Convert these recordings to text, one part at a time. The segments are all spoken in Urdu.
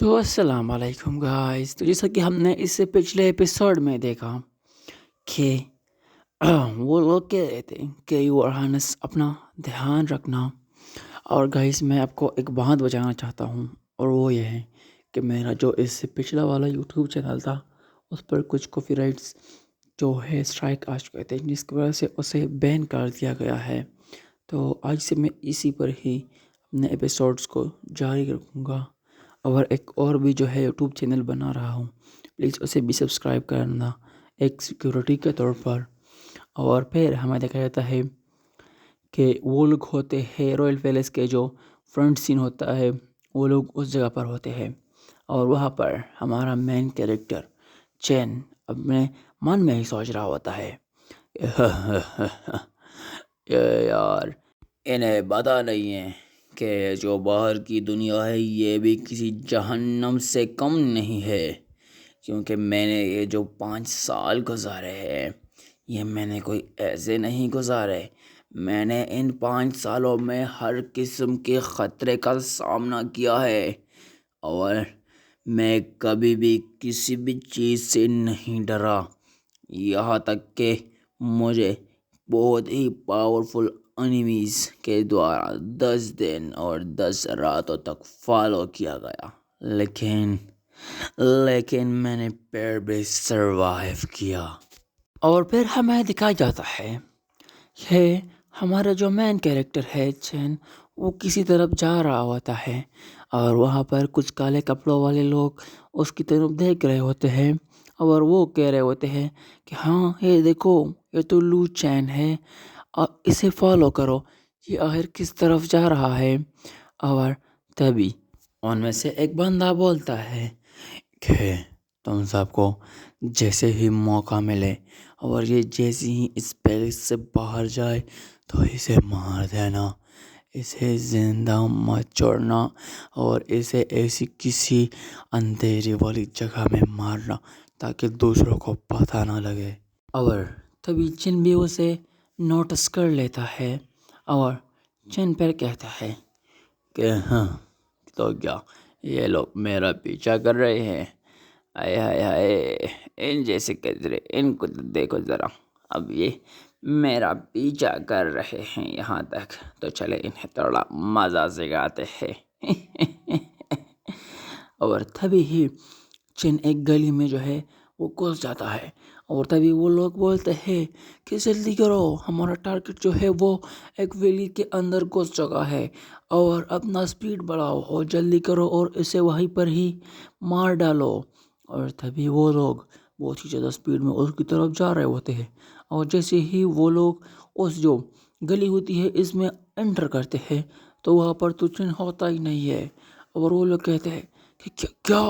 تو السلام علیکم گائز، تو جیسا کہ ہم نے اس سے پچھلے ایپیسوڈ میں دیکھا کہ وہ لوگ کہہ رہے تھے کہ یو ارہانس اپنا دھیان رکھنا. اور گائز میں آپ کو ایک بات بتانا چاہتا ہوں، اور وہ یہ ہے کہ میرا جو اس سے پچھلا والا یوٹیوب چینل تھا اس پر کچھ کاپی رائٹس جو ہے اسٹرائک آ چکے تھے، جس کی وجہ سے اسے بین کر دیا گیا ہے. تو آج سے میں اسی پر ہی اپنے ایپیسوڈس کو جاری رکھوں گا، اور ایک اور بھی جو ہے یوٹیوب چینل بنا رہا ہوں، پلیز اسے بھی سبسکرائب کرنا ایک سیکیورٹی کے طور پر. اور پھر ہمیں دیکھا جاتا ہے کہ وہ لوگ ہوتے ہیں رائل پیلیس کے جو فرنٹ سین ہوتا ہے، وہ لوگ اس جگہ پر ہوتے ہیں، اور وہاں پر ہمارا مین کیریکٹر چین اپنے من میں ہی سوچ رہا ہوتا ہے یار انہیں پتا نہیں ہے کہ جو باہر کی دنیا ہے یہ بھی کسی جہنم سے کم نہیں ہے، کیونکہ میں نے یہ جو 5 سال گزارے ہیں یہ میں نے کوئی ایسے نہیں گزارے. میں نے ان 5 سالوں میں ہر قسم کے خطرے کا سامنا کیا ہے، اور میں کبھی بھی کسی بھی چیز سے نہیں ڈرا، یہاں تک کہ مجھے بہت ہی پاورفل انیمیز کے دوارا 10 دن اور 10 راتوں تک فالو کیا گیا، لیکن میں نے پھر بھی سروائیو کیا. اور پھر ہمیں دکھایا جاتا ہے کہ ہمارا جو مین کیریکٹر ہے چین، وہ کسی طرف جا رہا ہوتا ہے، اور وہاں پر کچھ کالے کپڑوں والے لوگ اس کی طرف دیکھ رہے ہوتے ہیں، اور وہ کہہ رہے ہوتے ہیں کہ ہاں یہ دیکھو، یہ تو لو چین ہے، اور اسے فالو کرو، یہ آخر کس طرف جا رہا ہے. اور تبھی ان میں سے ایک بندہ بولتا ہے کہ تم سب کو جیسے ہی موقع ملے اور یہ جیسے ہی اس پیلس سے باہر جائے تو اسے مار دینا، اسے زندہ مت چھوڑنا، اور اسے ایسی کسی اندھیری والی جگہ میں مارنا تاکہ دوسروں کو پتہ نہ لگے. اور تبھی چن بھی اسے نوٹس کر لیتا ہے، اور چن پھر کہتا ہے کہ ہاں تو کیا یہ لوگ میرا پیچھا کر رہے ہیں، آئے ہائے ہائے ان جیسے کچرے، ان کو دیکھو ذرا، اب یہ میرا پیچھا کر رہے ہیں یہاں تک، تو چلے انہیں تھوڑا مزہ سکھاتے ہیں. اور تبھی ہی چن ایک گلی میں جو ہے وہ گھس جاتا ہے، اور تبھی وہ لوگ بولتے ہیں کہ جلدی کرو، ہمارا ٹارگٹ جو ہے وہ ایک ویلی کے اندر گھس چکا ہے، اور اپنا سپیڈ بڑھاؤ اور جلدی کرو اور اسے وہیں پر ہی مار ڈالو. اور تبھی وہ لوگ بہت ہی زیادہ سپیڈ میں اس کی طرف جا رہے ہوتے ہیں، اور جیسے ہی وہ لوگ اس جو گلی ہوتی ہے اس میں انٹر کرتے ہیں تو وہاں پر تو چن ہوتا ہی نہیں ہے. اور وہ لوگ کہتے ہیں کہ کیا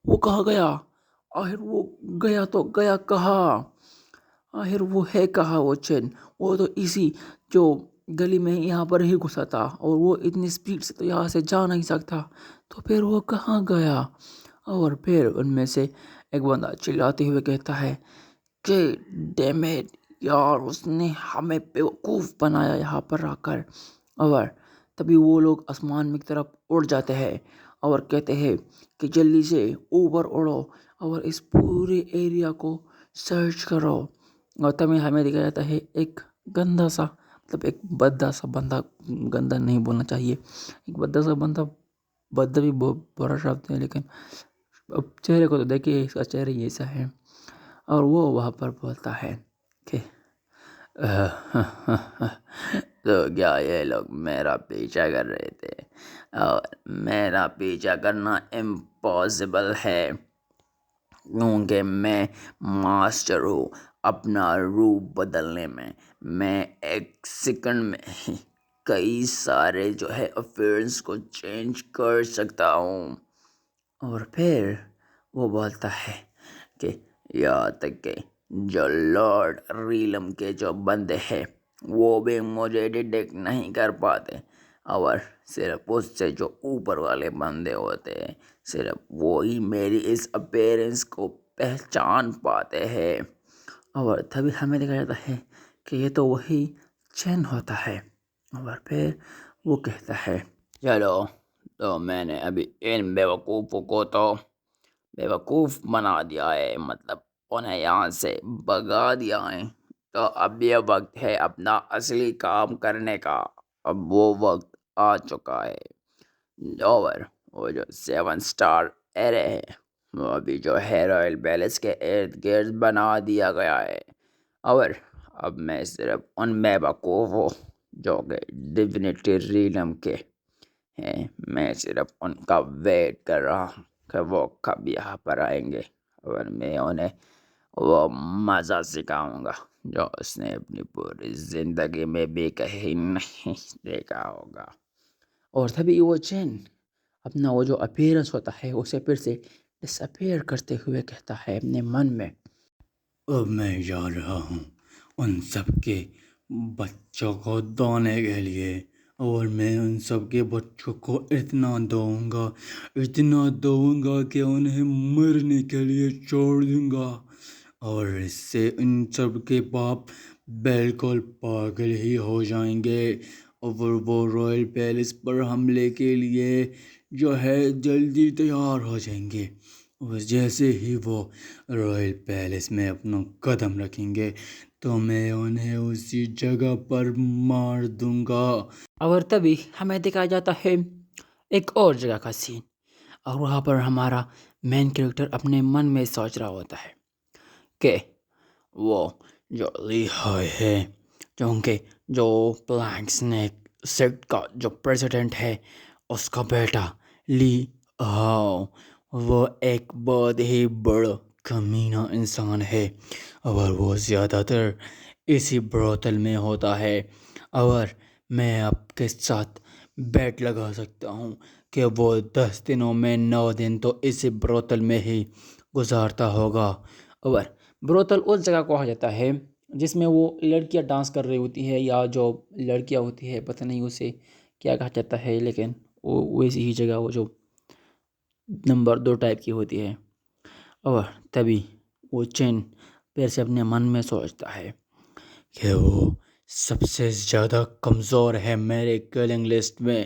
وہ کہاں گیا، آخر وہ گیا تو گیا کہاں، آخر وہ ہے کہاں وہ چن، وہ تو اسی جو گلی میں یہاں پر ہی گھسا تھا، اور وہ اتنی سپیڈ سے تو یہاں سے جا نہیں سکتا، تو پھر وہ کہاں گیا. اور پھر ان میں سے ایک بندہ چلاتے ہوئے کہتا ہے کہ ڈیم اٹ یار، اس نے ہمیں بیوقوف بنایا یہاں پر آ کر. اور تبھی وہ لوگ آسمان کی طرف اڑ جاتے ہیں اور کہتے ہیں کہ جلدی سے اوپر اڑو اور اس پورے ایریا کو سرچ کرو. اور تبھی ہمیں دکھایا جاتا ہے ایک گندا سا، مطلب ایک بدا سا بندہ، گندا نہیں بولنا چاہیے، ایک بدا سا بندہ، بدا بھی بہت برا شبد ہے، لیکن اب چہرے کو تو دیکھیے، اس کا چہرہ ہی ایسا ہے. اور وہ وہاں پر بولتا ہے کہ تو کیا یہ لوگ میرا پیچھا کر رہے تھے، اور میرا پیچھا کرنا امپاسبل ہے کیونکہ میں ماسٹر ہوں اپنا روپ بدلنے میں. میں ایک سیکنڈ میں ہی کئی سارے جو ہے افیئرنس کو چینج کر سکتا ہوں. اور پھر وہ بولتا ہے کہ یہاں تک کہ جو لارڈ ریلم کے جو بندے ہیں وہ بھی مجھے ڈیٹیکٹ نہیں کر پاتے، اور صرف اس سے جو اوپر والے بندے ہوتے ہیں صرف وہی میری اس اپیرنس کو پہچان پاتے ہیں. اور تبھی ہمیں دیکھا جاتا ہے کہ یہ تو وہی چین ہوتا ہے. اور پھر وہ کہتا ہے چلو تو میں نے ابھی ان بیوقوفوں کو تو بیوقوف بنا دیا ہے، مطلب انہیں یہاں سے بگا دیا ہے۔ تو اب یہ وقت ہے اپنا اصلی کام کرنے کا، اب وہ وقت آ چکا ہے۔ اور وہ جو 7 اسٹار ایرے ہے وہ ابھی جو ہے رائل پیلس کے ارد گرد بنا دیا گیا ہے، اور اب میں صرف ان بیوقوفوں جو کہ ڈیفینیٹی ریلم کے ہیں، میں صرف ان کا ویٹ کر رہا ہوں کہ وہ کب یہاں پر آئیں گے، اور میں انہیں وہ مزہ سکھاؤں گا جو اس نے اپنی پوری زندگی میں بھی کہیں نہیں دیکھا ہوگا۔ اور تبھی وہ چین اپنا وہ جو اپیرنس ہوتا ہے اسے پھر سے ڈس اپیئر کرتے ہوئے کہتا ہے اپنے من میں، اب میں جا رہا ہوں ان سب کے بچوں کو دھونے کے لیے، اور میں ان سب کے بچوں کو اتنا دوں گا کہ انہیں مرنے کے لیے چھوڑ دوں گا، اور اس سے ان سب کے باپ بالکل پاگل ہی ہو جائیں گے، اور وہ رائل پیلس پر حملے کے لیے جو ہے جلدی تیار ہو جائیں گے، اور جیسے ہی وہ رائل پیلس میں اپنا قدم رکھیں گے تو میں انہیں اسی جگہ پر مار دوں گا۔ اور تبھی ہمیں دکھایا جاتا ہے ایک اور جگہ کا سین، اور وہاں پر ہمارا مین کریکٹر اپنے من میں سوچ رہا ہوتا ہے کہ وہ جو لی ہائی ہے، کیونکہ جو پلانک سنیک سیکٹ کا جو پریزیڈنٹ ہے اس کا بیٹا لی ہاؤ، وہ ایک بہت ہی بڑا کمینہ انسان ہے، اور وہ زیادہ تر اسی بروتل میں ہوتا ہے، اور میں آپ کے ساتھ بیٹ لگا سکتا ہوں کہ وہ 10 دنوں میں 9 دن تو اسی بروتل میں ہی گزارتا ہوگا۔ اور بروتل اس جگہ کو کہا جاتا ہے جس میں وہ لڑکیاں ڈانس کر رہی ہوتی ہے، یا جو لڑکیاں ہوتی ہے پتہ نہیں اسے کیا کہا جاتا ہے، لیکن وہ ویسی ہی جگہ وہ جو نمبر 2 ٹائپ کی ہوتی ہے۔ اور تبھی وہ چین پھر سے اپنے من میں سوچتا ہے کہ وہ سب سے زیادہ کمزور ہے میرے کلنگ لسٹ میں،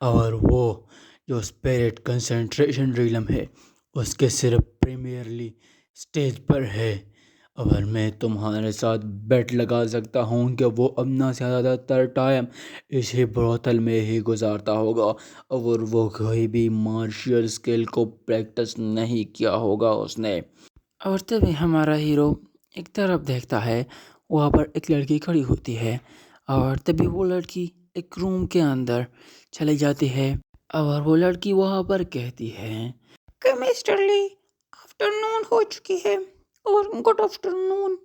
اور وہ جو اسپرٹ کنسنٹریشن ریلم ہے اس کے صرف پریمیئرلی اسٹیج پر ہے، اور میں تمہارے ساتھ بیٹ لگا سکتا ہوں کہ وہ اپنا زیادہ تر ٹائم اسی بروتل میں ہی گزارتا ہوگا، اور وہ کوئی بھی مارشل اسکل کو پریکٹس نہیں کیا ہوگا اس نے۔ اور تبھی ہمارا ہیرو ایک طرف دیکھتا ہے، وہاں پر ایک لڑکی کھڑی ہوتی ہے، اور تبھی وہ لڑکی ایک روم کے اندر چلی جاتی ہے، اور وہ لڑکی وہاں پر کہتی ہے کہ مسٹر لی آفٹر نون ہو چکی ہے، اور گڈ آفٹر نون،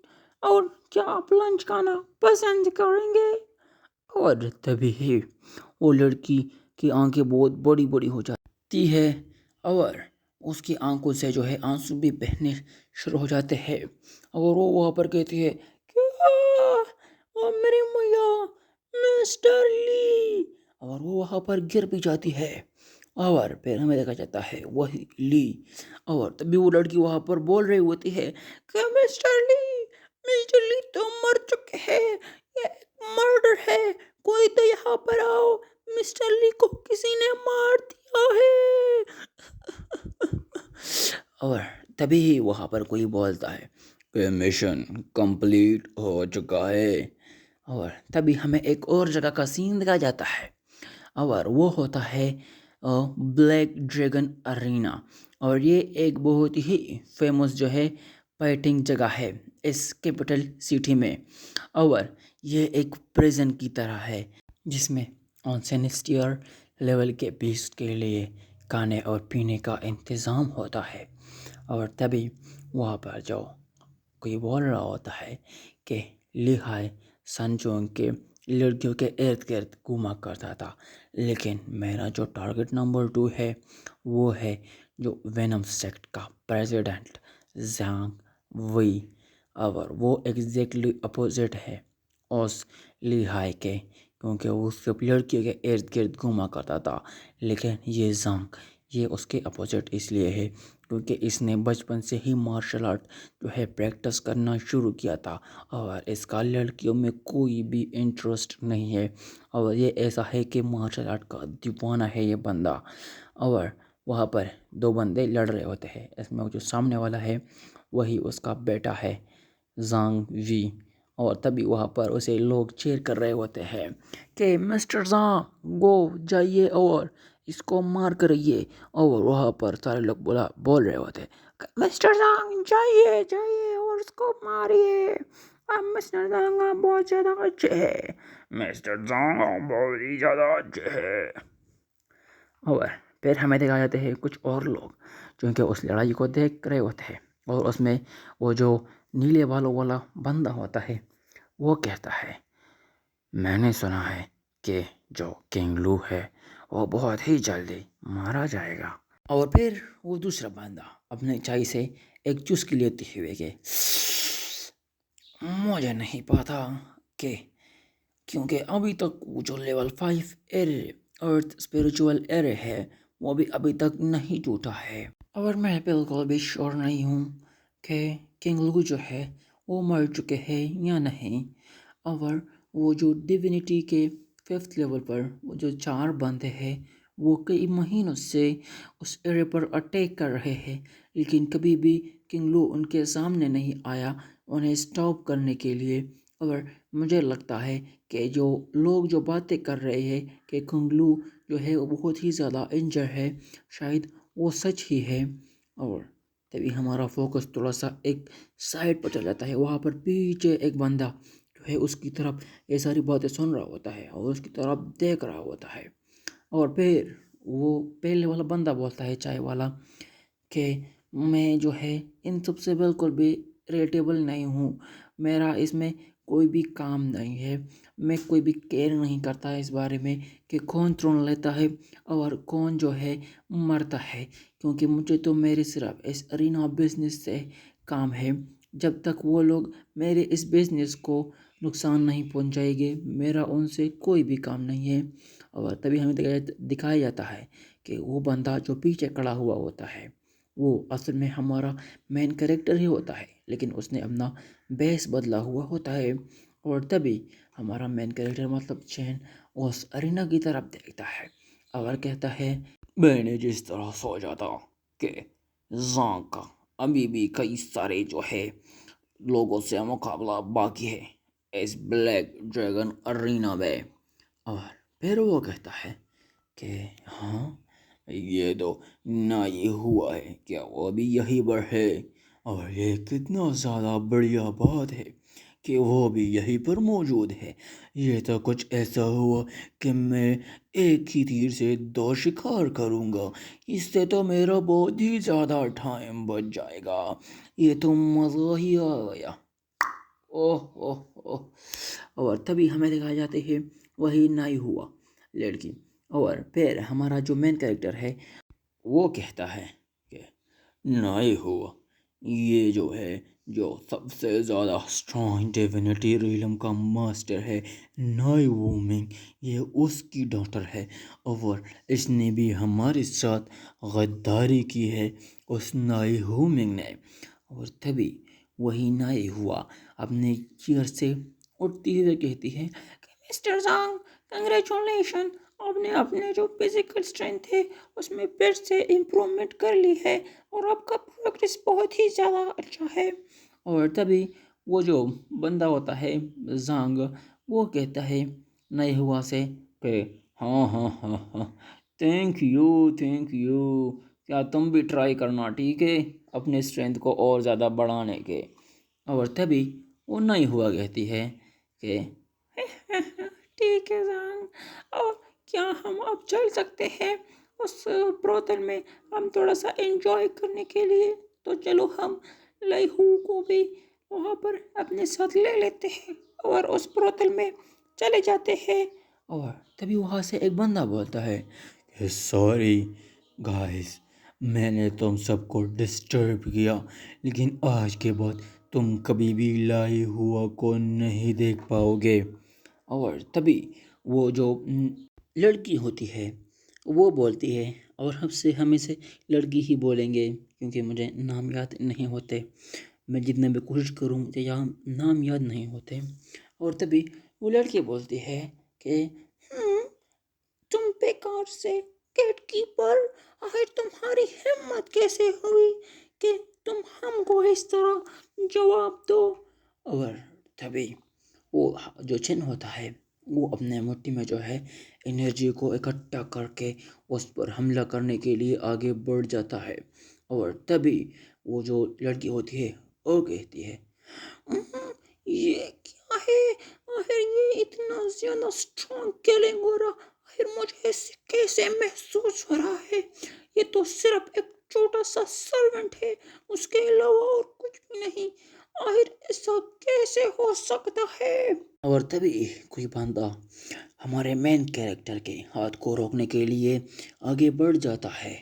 اور کیا آپ لنچ کھانا پسند کریں گے؟ اور تبھی ہی وہ لڑکی کی آنکھیں بہت بڑی بڑی ہو جاتی ہے، اور اس کی آنکھوں سے جو ہے آنسو بھی بہنے شروع ہو جاتے ہیں، اور وہ وہاں پر کہتی ہے کیا میری میاں مسٹر لی، اور وہ وہاں پر گر بھی جاتی ہے، اور پھر ہمیں دیکھا جاتا ہے وہی لی، اور تبھی وہ لڑکی وہاں پر بول رہی ہوتی ہے کہ مسٹر لی تو مر چکے ہیں، یہ ایک مرڈر ہے، کوئی تو یہاں پر آؤ، مسٹر لی کو کسی نے مار دیا ہے۔ اور تبھی وہاں پر کوئی بولتا ہے کہ مشن کمپلیٹ ہو چکا ہے۔ اور تبھی ہمیں ایک اور جگہ کا سین دکھایا جاتا ہے، اور وہ ہوتا ہے بلیک ڈریگن ارینا، اور یہ ایک بہت ہی فیمس جو ہے فائٹنگ جگہ ہے اس کیپٹل سٹی میں، اور یہ ایک پریزن کی طرح ہے جس میں سینسٹیئر لیول کے بیسٹ کے لیے کھانے اور پینے کا انتظام ہوتا ہے۔ اور تبھی وہاں پر جو کوئی بول رہا ہوتا ہے کہ لیہائے سنچونگ کے لڑکیوں کے ارد گرد گھوما کرتا تھا، لیکن میرا جو ٹارگٹ نمبر 2 ہے وہ ہے جو وینم سیکٹ کا پریزیڈنٹ زانگ وی، اور وہ ایگزیکٹلی اپوزٹ ہے اس لیہائے کے، کیونکہ وہ صرف لڑکیوں کے ارد گرد گھوما کرتا تھا، لیکن یہ زانگ یہ اس کے اپوزٹ اس لیے ہے کیونکہ اس نے بچپن سے ہی مارشل آرٹ جو ہے پریکٹس کرنا شروع کیا تھا اور اس کا لڑکیوں میں کوئی بھی انٹرسٹ نہیں ہے اور یہ ایسا ہے کہ مارشل آرٹ کا دیوانہ ہے یہ بندہ۔ اور وہاں پر دو بندے لڑ رہے ہوتے ہیں، اس میں جو سامنے والا ہے وہی اس کا بیٹا ہے زانگ وی، اور تبھی وہاں پر اسے لوگ چیئر کر رہے ہوتے ہیں کہ مسٹر زانگ گو جائیے اور اس کو مار کر رہیے، اور وہاں پر سارے لوگ بول رہے ہوتے ہیں مسٹر زانگ جائیے جائیے اور اس کو ماریے، مسٹر زانگ آپ بہت زیادہ اچھے ہیں، مسٹر زانگ آپ بہت ہی زیادہ اچھے ہیں۔ اور پھر ہمیں دکھا جاتے ہیں کچھ اور لوگ جو کہ اس لڑائی کو دیکھ رہے ہوتے ہیں، اور اس میں وہ جو نیلے بالوں والا بندہ ہوتا ہے وہ کہتا ہے میں نے سنا ہے کہ جو کنگ لو ہے وہ بہت ہی جلدی مارا جائے گا، اور پھر وہ دوسرا بندہ اپنے چائے سے ایک چسکی لیتے ہوئے کہ مجھے نہیں پتا کہ کیونکہ ابھی تک وہ جو لیول 5 ایرے ارتھ اسپریچول ایرے ہے وہ بھی ابھی تک نہیں ٹوٹا ہے، اور میں بالکل بھی شور نہیں ہوں کہ کنگ لو جو ہے وہ مر چکے ہیں یا نہیں، اور وہ جو ڈیوینٹی کے 5th لیول پر وہ جو 4 بندے ہیں وہ کئی مہینوں سے اس ایرے پر اٹیک کر رہے ہیں، لیکن کبھی بھی کنگ لو ان کے سامنے نہیں آیا انہیں سٹاپ کرنے کے لیے۔ اور مجھے لگتا ہے کہ جو لوگ جو باتیں کر رہے ہیں کہ کنگ لو جو ہے وہ بہت ہی زیادہ انجر ہے، شاید وہ سچ ہی ہے، اور تبھی ہمارا فوکس تھوڑا سا ایک سائڈ پر چل جاتا ہے، وہاں پر پیچھے ایک بندہ جو ہے اس کی طرف یہ ساری باتیں سن رہا ہوتا ہے اور اس کی طرف دیکھ رہا ہوتا ہے، اور پھر وہ پہلے والا بندہ بولتا ہے چائے والا کہ میں جو ہے ان سب سے بالکل بھی ریلیٹیبل نہیں ہوں، میرا اس میں کوئی بھی کام نہیں ہے، میں کوئی بھی کیئر نہیں کرتا اس بارے میں کہ کون تھرون لیتا ہے اور کون جو ہے مرتا ہے، کیونکہ مجھے تو میرے صرف اس ارینا بزنس سے کام ہے، جب تک وہ لوگ میرے اس بزنس کو نقصان نہیں پہنچائے گے میرا ان سے کوئی بھی کام نہیں ہے۔ اور تبھی ہمیں دکھایا جاتا ہے کہ وہ بندہ جو پیچھے کھڑا ہوا ہوتا ہے وہ اصل میں ہمارا مین کریکٹر ہی ہوتا ہے، لیکن اس نے اپنا بیس بدلا ہوا ہوتا ہے، اور تبھی ہمارا مین کریکٹر مطلب چین اس ارینا کی طرف دیکھتا ہے اور کہتا ہے میں نے جس طرح سوچا تھا کہ زانگ کا ابھی بھی کئی سارے جو ہے لوگوں سے مقابلہ باقی ہے اس بلیک ڈریگن ارینا میں، اور پھر وہ کہتا ہے کہ ہاں یہ تو نہ یہ ہوا ہے کہ وہ بھی یہیں پر ہے، اور یہ کتنا زیادہ بڑھیا بات ہے کہ وہ بھی یہیں پر موجود ہے، یہ تو کچھ ایسا ہوا کہ میں ایک ہی تیر سے 2 شکار کروں گا، اس سے تو میرا بہت ہی زیادہ ٹائم بچ جائے گا، یہ تو مزہ ہی آ گیا، اوہ اوہ اوہ۔ اور تبھی ہمیں دکھائے جاتے ہیں وہی نائی ہوا لڑکی، اور پھر ہمارا جو مین کریکٹر ہے وہ کہتا ہے کہ نائی ہوا یہ جو ہے جو سب سے زیادہ اسٹرانگ ڈیوینٹی ریلم کا ماسٹر ہے نائی وومنگ، یہ اس کی ڈاٹر ہے، اور اس نے بھی ہمارے ساتھ غداری کی ہے اس نائی وومنگ نے، اور تبھی وہی نائی ہوا اپنے چیئر سے اٹھتی ہوئے کہتی ہے کہ مسٹر زانگ کنگریچولیشن، آپ نے اپنے جو فزیکل اسٹرینتھ ہے اس میں پھر سے امپرومنٹ کر لی ہے اور آپ کا پروگریس بہت ہی زیادہ اچھا ہے، اور تبھی وہ جو بندہ ہوتا ہے زانگ وہ کہتا ہے نئے ہوا سے کہ ہاں ہاں ہاں ہاں تھینک یو، کیا تم بھی ٹرائی کرنا ٹھیک ہے اپنے اسٹرینتھ کو اور زیادہ بڑھانے کے، اور تبھی وہ نہیں ہوا کہتی ہے کہ ٹھیک ہے زانگ، اور کیا ہم اب چل سکتے ہیں اس بروتل میں، ہم تھوڑا سا انجوائے کرنے کے لیے، تو چلو ہم لئی ہو کو بھی وہاں پر اپنے ساتھ لے لیتے ہیں اور اس بروتل میں چلے جاتے ہیں، اور تبھی وہاں سے ایک بندہ بولتا ہے کہ سوری گائز، میں نے تم سب کو ڈسٹرب کیا، لیکن آج کے بعد تم کبھی بھی لائی ہوا کو نہیں دیکھ پاؤ گے، اور تبھی وہ جو لڑکی ہوتی ہے وہ بولتی ہے اور ہم اسے لڑکی ہی بولیں گے کیونکہ مجھے نام یاد نہیں ہوتے. میں جتنا بھی کوشش کروں مجھے یہاں نام یاد نہیں ہوتے. اور تبھی وہ لڑکی بولتی ہے کہ تم بیکار سے گیٹ کیپر، آخر تمہاری ہمت کیسے ہوئی کہ تم ہم کو اس طرح جواب دو. اور تبھی وہ جو چن ہوتا ہے وہ اپنے مٹھی میں جو ہے انرجی کو اکٹھا کر کے اس پر حملہ کرنے کے لیے آگے بڑھ جاتا ہے. اور تبھی وہ جو لڑکی ہوتی ہے وہ کہتی ہے یہ کیا ہے، آخر یہ اتنا زیادہ اسٹرانگ کیلنگ ہو رہا، آخر مجھے اس سے کیسے محسوس ہو رہا ہے، یہ تو صرف ایک چھوٹا سا سرونٹ ہے، اس کے علاوہ اور کچھ بھی نہیں، آخر ایسا کیسے ہو سکتا ہے. اور تبھی کوئی بندہ ہمارے مین کیریکٹر کے ہاتھ کو روکنے کے لیے آگے بڑھ جاتا ہے.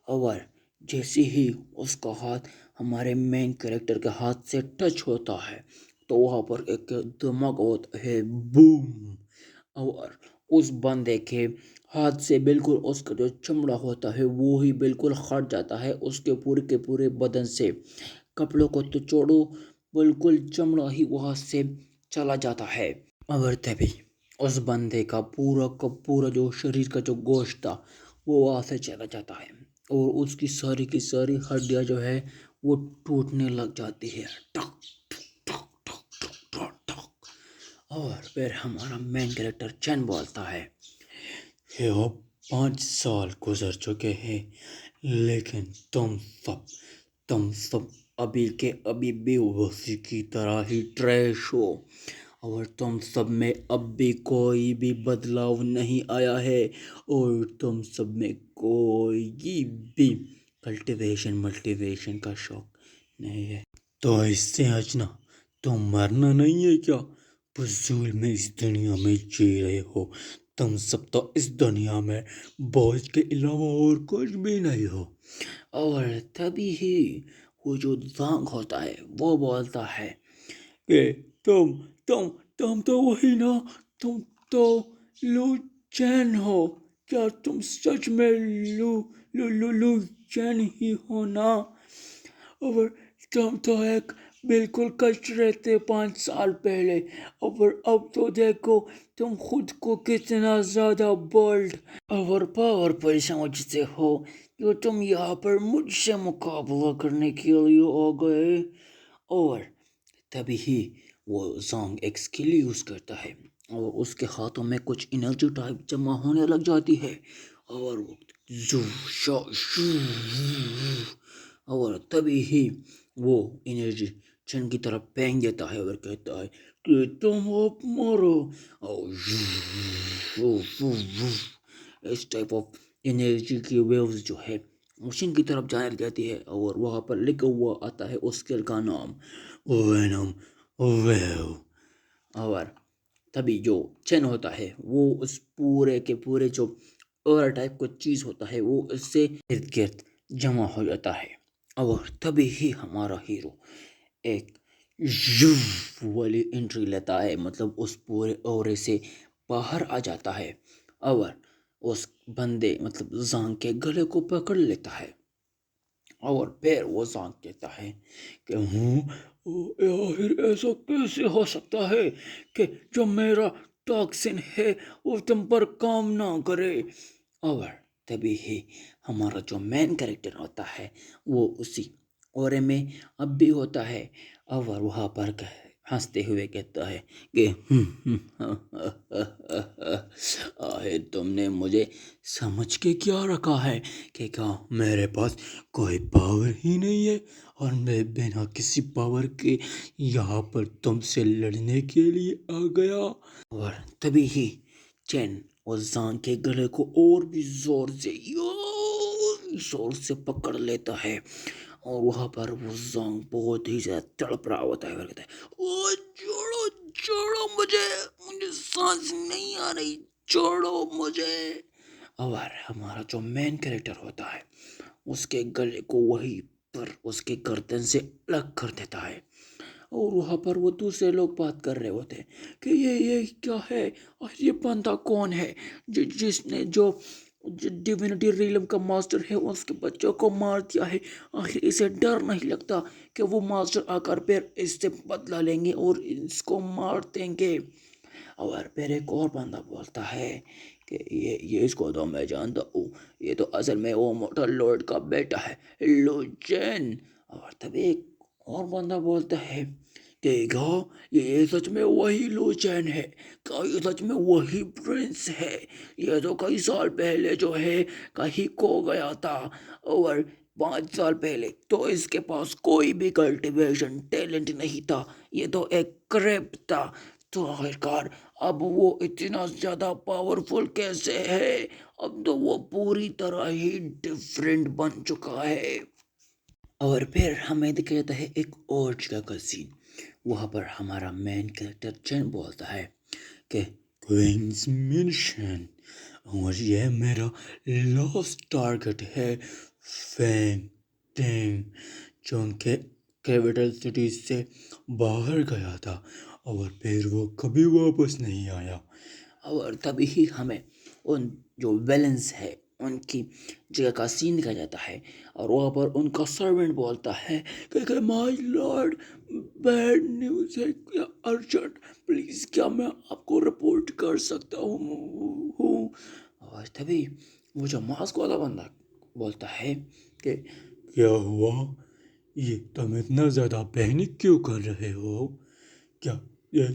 اور جیسے ہی اس کا ہاتھ ہمارے مین کیریکٹر کے ہاتھ سے ٹچ ہوتا ہے تو وہاں پر ایک دھماکہ ہوتا ہے، بوم. اور اس بندے کے ہاتھ سے بالکل اس کا جو چمڑا ہوتا ہے وہ ہی بالکل ہٹ جاتا ہے اس کے پورے بدن سے. کپڑوں کو تو چھوڑو، بالکل چمڑا ہی وہاں سے چلا جاتا ہے. اور تبھی اس بندے کا پورا جو شریر کا جو گوشت تھا وہ وہاں سے چلا جاتا ہے اور اس کی ساری ہڈیاں جو ہے وہ ٹوٹنے لگ جاتی ہے. ٹک ٹک ٹک ٹک ٹک ٹک. اور پھر ہمارا مین کریکٹر چین بولتا ہے کہ اب 5 سال گزر چکے ہیں لیکن تم سب ابھی کے ابھی بھی اسی کی طرح ہی ٹریش ہو، اور تم سب میں اب بھی کوئی بھی بدلاؤ نہیں آیا ہے، اور تم سب میں کوئی بھی ملٹیویشن کا شوق نہیں ہے. تو اس سے اچنا تم مرنا نہیں ہے کیا؟ فضول میں اس دنیا میں جی رہے ہو. تم سب تو اس دنیا میں بوجھ کے علاوہ اور کچھ بھی نہیں ہو. اور تبھی ہی وہ جو زانگ ہوتا ہے وہ بولتا ہے کہ تم تو وہی نا، تم تو لو چین ہو. کیا تم سچ میں لو چین ہی ہو نا؟ اور تم تو ایک بالکل کچرے تھے 5 سال پہلے، اور اب تو دیکھو تم خود کو کتنا زیادہ بولڈ اور پاورفل سمجھتے ہو کہ تم یہاں پر مجھ سے مقابلہ کرنے کے لیے آ گئے. اور تبھی ہی وہ زانگ ایک سکل یوز کرتا ہے اور اس کے ہاتھوں میں کچھ انرجی ٹائپ جمع ہونے لگ جاتی ہے اور وہ زو شا شو. اور تبھی ہی وہ انرجی چن کی طرف پھینک دیتا ہے اور کہتا ہے کہ تم اب مرو. اور اس ٹائپ آف انرجی کی ویوز جو ہے مشین کی طرف جانے جاتی ہے اور وہاں پر لکھا ہوا آتا ہے اس اسکل کا نام وینم ویو. اور تبھی جو چین ہوتا ہے وہ اس پورے کے پورے جو اور ٹائپ کا چیز ہوتا ہے وہ اس سے ارد گرد جمع ہو جاتا ہے. اور تبھی ہی ہمارا ہیرو ایک والی انٹری لیتا ہے، مطلب اس پورے اورے سے باہر آ جاتا ہے اور اس بندے مطلب زانگ کے گلے کو پکڑ لیتا ہے. اور پھر وہ زانگ کہتا ہے کہ آخر ایسا کیسے ہو سکتا ہے کہ جو میرا ٹاکسن ہے وہ تم پر کام نہ کرے؟ اور تبھی ہی ہمارا جو مین کریکٹر ہوتا ہے وہ اسی اورے میں اب بھی ہوتا ہے اور وہاں پر ہنستے ہوئے کہتا ہے کہ آخر تم نے مجھے سمجھ کے کیا رکھا ہے کہ کیا میرے پاس کوئی پاور ہی نہیں ہے اور میں بنا کسی پاور کے یہاں پر تم سے لڑنے کے لیے آ گیا؟ اور تبھی ہی چین اور زانگ کے گلے کو اور بھی زور سے پکڑ لیتا ہے اور وہاں پر وہ زانگ بہت ہی زیادہ تڑپ رہا ہوتا ہے اور کہتا ہے چھوڑو مجھے سانس نہیں آ رہی، چھوڑو مجھے. اور ہمارا جو مین کریکٹر ہوتا ہے اس کے گلے کو وہیں پر اس کے گردن سے الگ کر دیتا ہے اور وہاں پر وہ دوسرے لوگ بات کر رہے ہوتے ہیں کہ یہ کیا ہے اور یہ بندہ کون ہے جس نے جو جو ڈیوینٹی ریلم کا ماسٹر ہے اس کے بچوں کو مار دیا ہے، آخر اسے ڈر نہیں لگتا کہ وہ ماسٹر آ کر پھر اس سے بدلہ لیں گے اور اس کو مار دیں گے۔ اور پھر ایک اور بندہ بولتا ہے کہ یہ اس کو تو میں جانتا ہوں، یہ تو اصل میں وہ موٹر لارڈ کا بیٹا ہے، لو چین۔ اور تبھی ایک اور بندہ بولتا ہے کہ کیا یہ سچ میں وہی لو چین ہے؟ کیا یہ سچ میں وہی پرنس ہے؟ یہ تو کئی سال پہلے جو ہے کہیں کھو گیا تھا، اور 5 سال پہلے تو اس کے پاس کوئی بھی کلٹیویشن ٹیلنٹ نہیں تھا، یہ تو ایک کریپ تھا۔ تو آخرکار اب وہ اتنا زیادہ پاورفل کیسے ہے؟ اب تو وہ پوری طرح ہی ڈفرینٹ بن چکا ہے۔ اور پھر ہمیں دکھا جاتا ہے ایک اور جگہ کا سین، وہاں پر ہمارا مین کریکٹر چین بولتا ہے کہ کوئنز مینشن، اور یہ میرا لاسٹ ٹارگٹ ہے، فینگ ٹینگ، جو ان کے کیپٹل سٹی سے باہر گیا تھا اور پھر وہ کبھی واپس نہیں آیا۔ اور تبھی ہی ہمیں ان جو ویلنس ہے ان کی جگہ کا سین دکھا جاتا ہے، اور وہاں پر ان کا سرونٹ بولتا ہے کہ مائی لارڈ، بیڈ نیوز ہے، کیا ارجنٹ، پلیز کیا میں آپ کو رپورٹ کر سکتا ہوں؟ اور تبھی وہ جو ماسک والا بندہ بولتا ہے کہ کیا ہوا؟ یہ تم اتنا زیادہ پینک کیوں کر رہے ہو؟ کیا یہ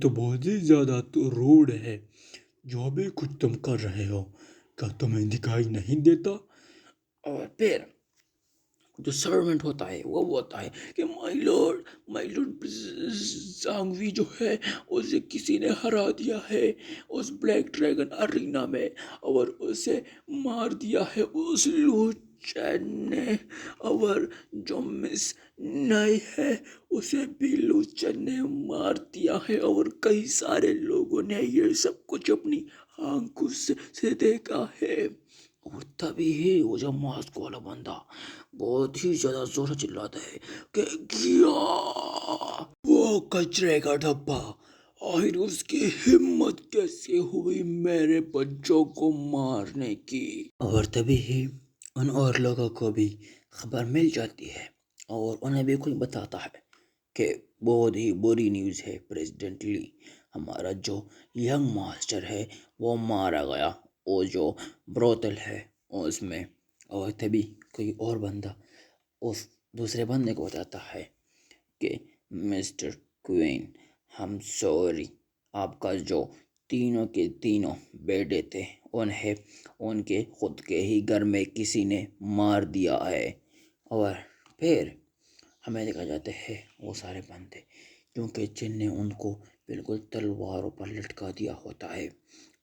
تو بہت ہی زیادہ روڈ ہے، جو بھی کچھ تم کر رہے ہو، کیا تمہیں دکھائی نہیں دیتا؟ اور پھر جو سرونٹ ہوتا ہے وہ بولتا ہے کہ مائی لارڈ زانگوی جو ہے اسے کسی نے ہرا دیا ہے اس بلیک ڈریگن ارینا میں، اور اسے مار دیا ہے اس لو چین نے، اور جو مس نئی ہے اسے بھی لو چین نے مار دیا ہے، اور کئی سارے لوگوں نے یہ سب کچھ اپنی آنکھوں سے دیکھا ہے۔ اور تبھی ہی وہ جو ماسک والا بندہ بہت ہی زیادہ زور سے چلاتا ہے کہ کیا وہ کچرے کا ڈبہ، آخر اس کی ہمت کیسے ہوئی میرے بچوں کو مارنے کی؟ اور تبھی ہی ان اور لوگوں کو بھی خبر مل جاتی ہے، اور انہیں بھی کوئی بتاتا ہے کہ بہت ہی بری نیوز ہے، پریزیڈنٹ لی، ہمارا جو ینگ ماسٹر ہے وہ مارا گیا، وہ جو بروتل ہے اس میں۔ اور تبھی کوئی اور بندہ اس دوسرے بندے کو بتاتا ہے کہ مسٹر کوئن، ہم سوری، آپ کا جو تینوں کے تینوں بیٹے تھے انہیں ان کے خود کے ہی گھر میں کسی نے مار دیا ہے۔ اور پھر ہمیں دکھا جاتے ہیں وہ سارے بندے، کیونکہ جن نے ان کو بالکل تلواروں پر لٹکا دیا ہوتا ہے،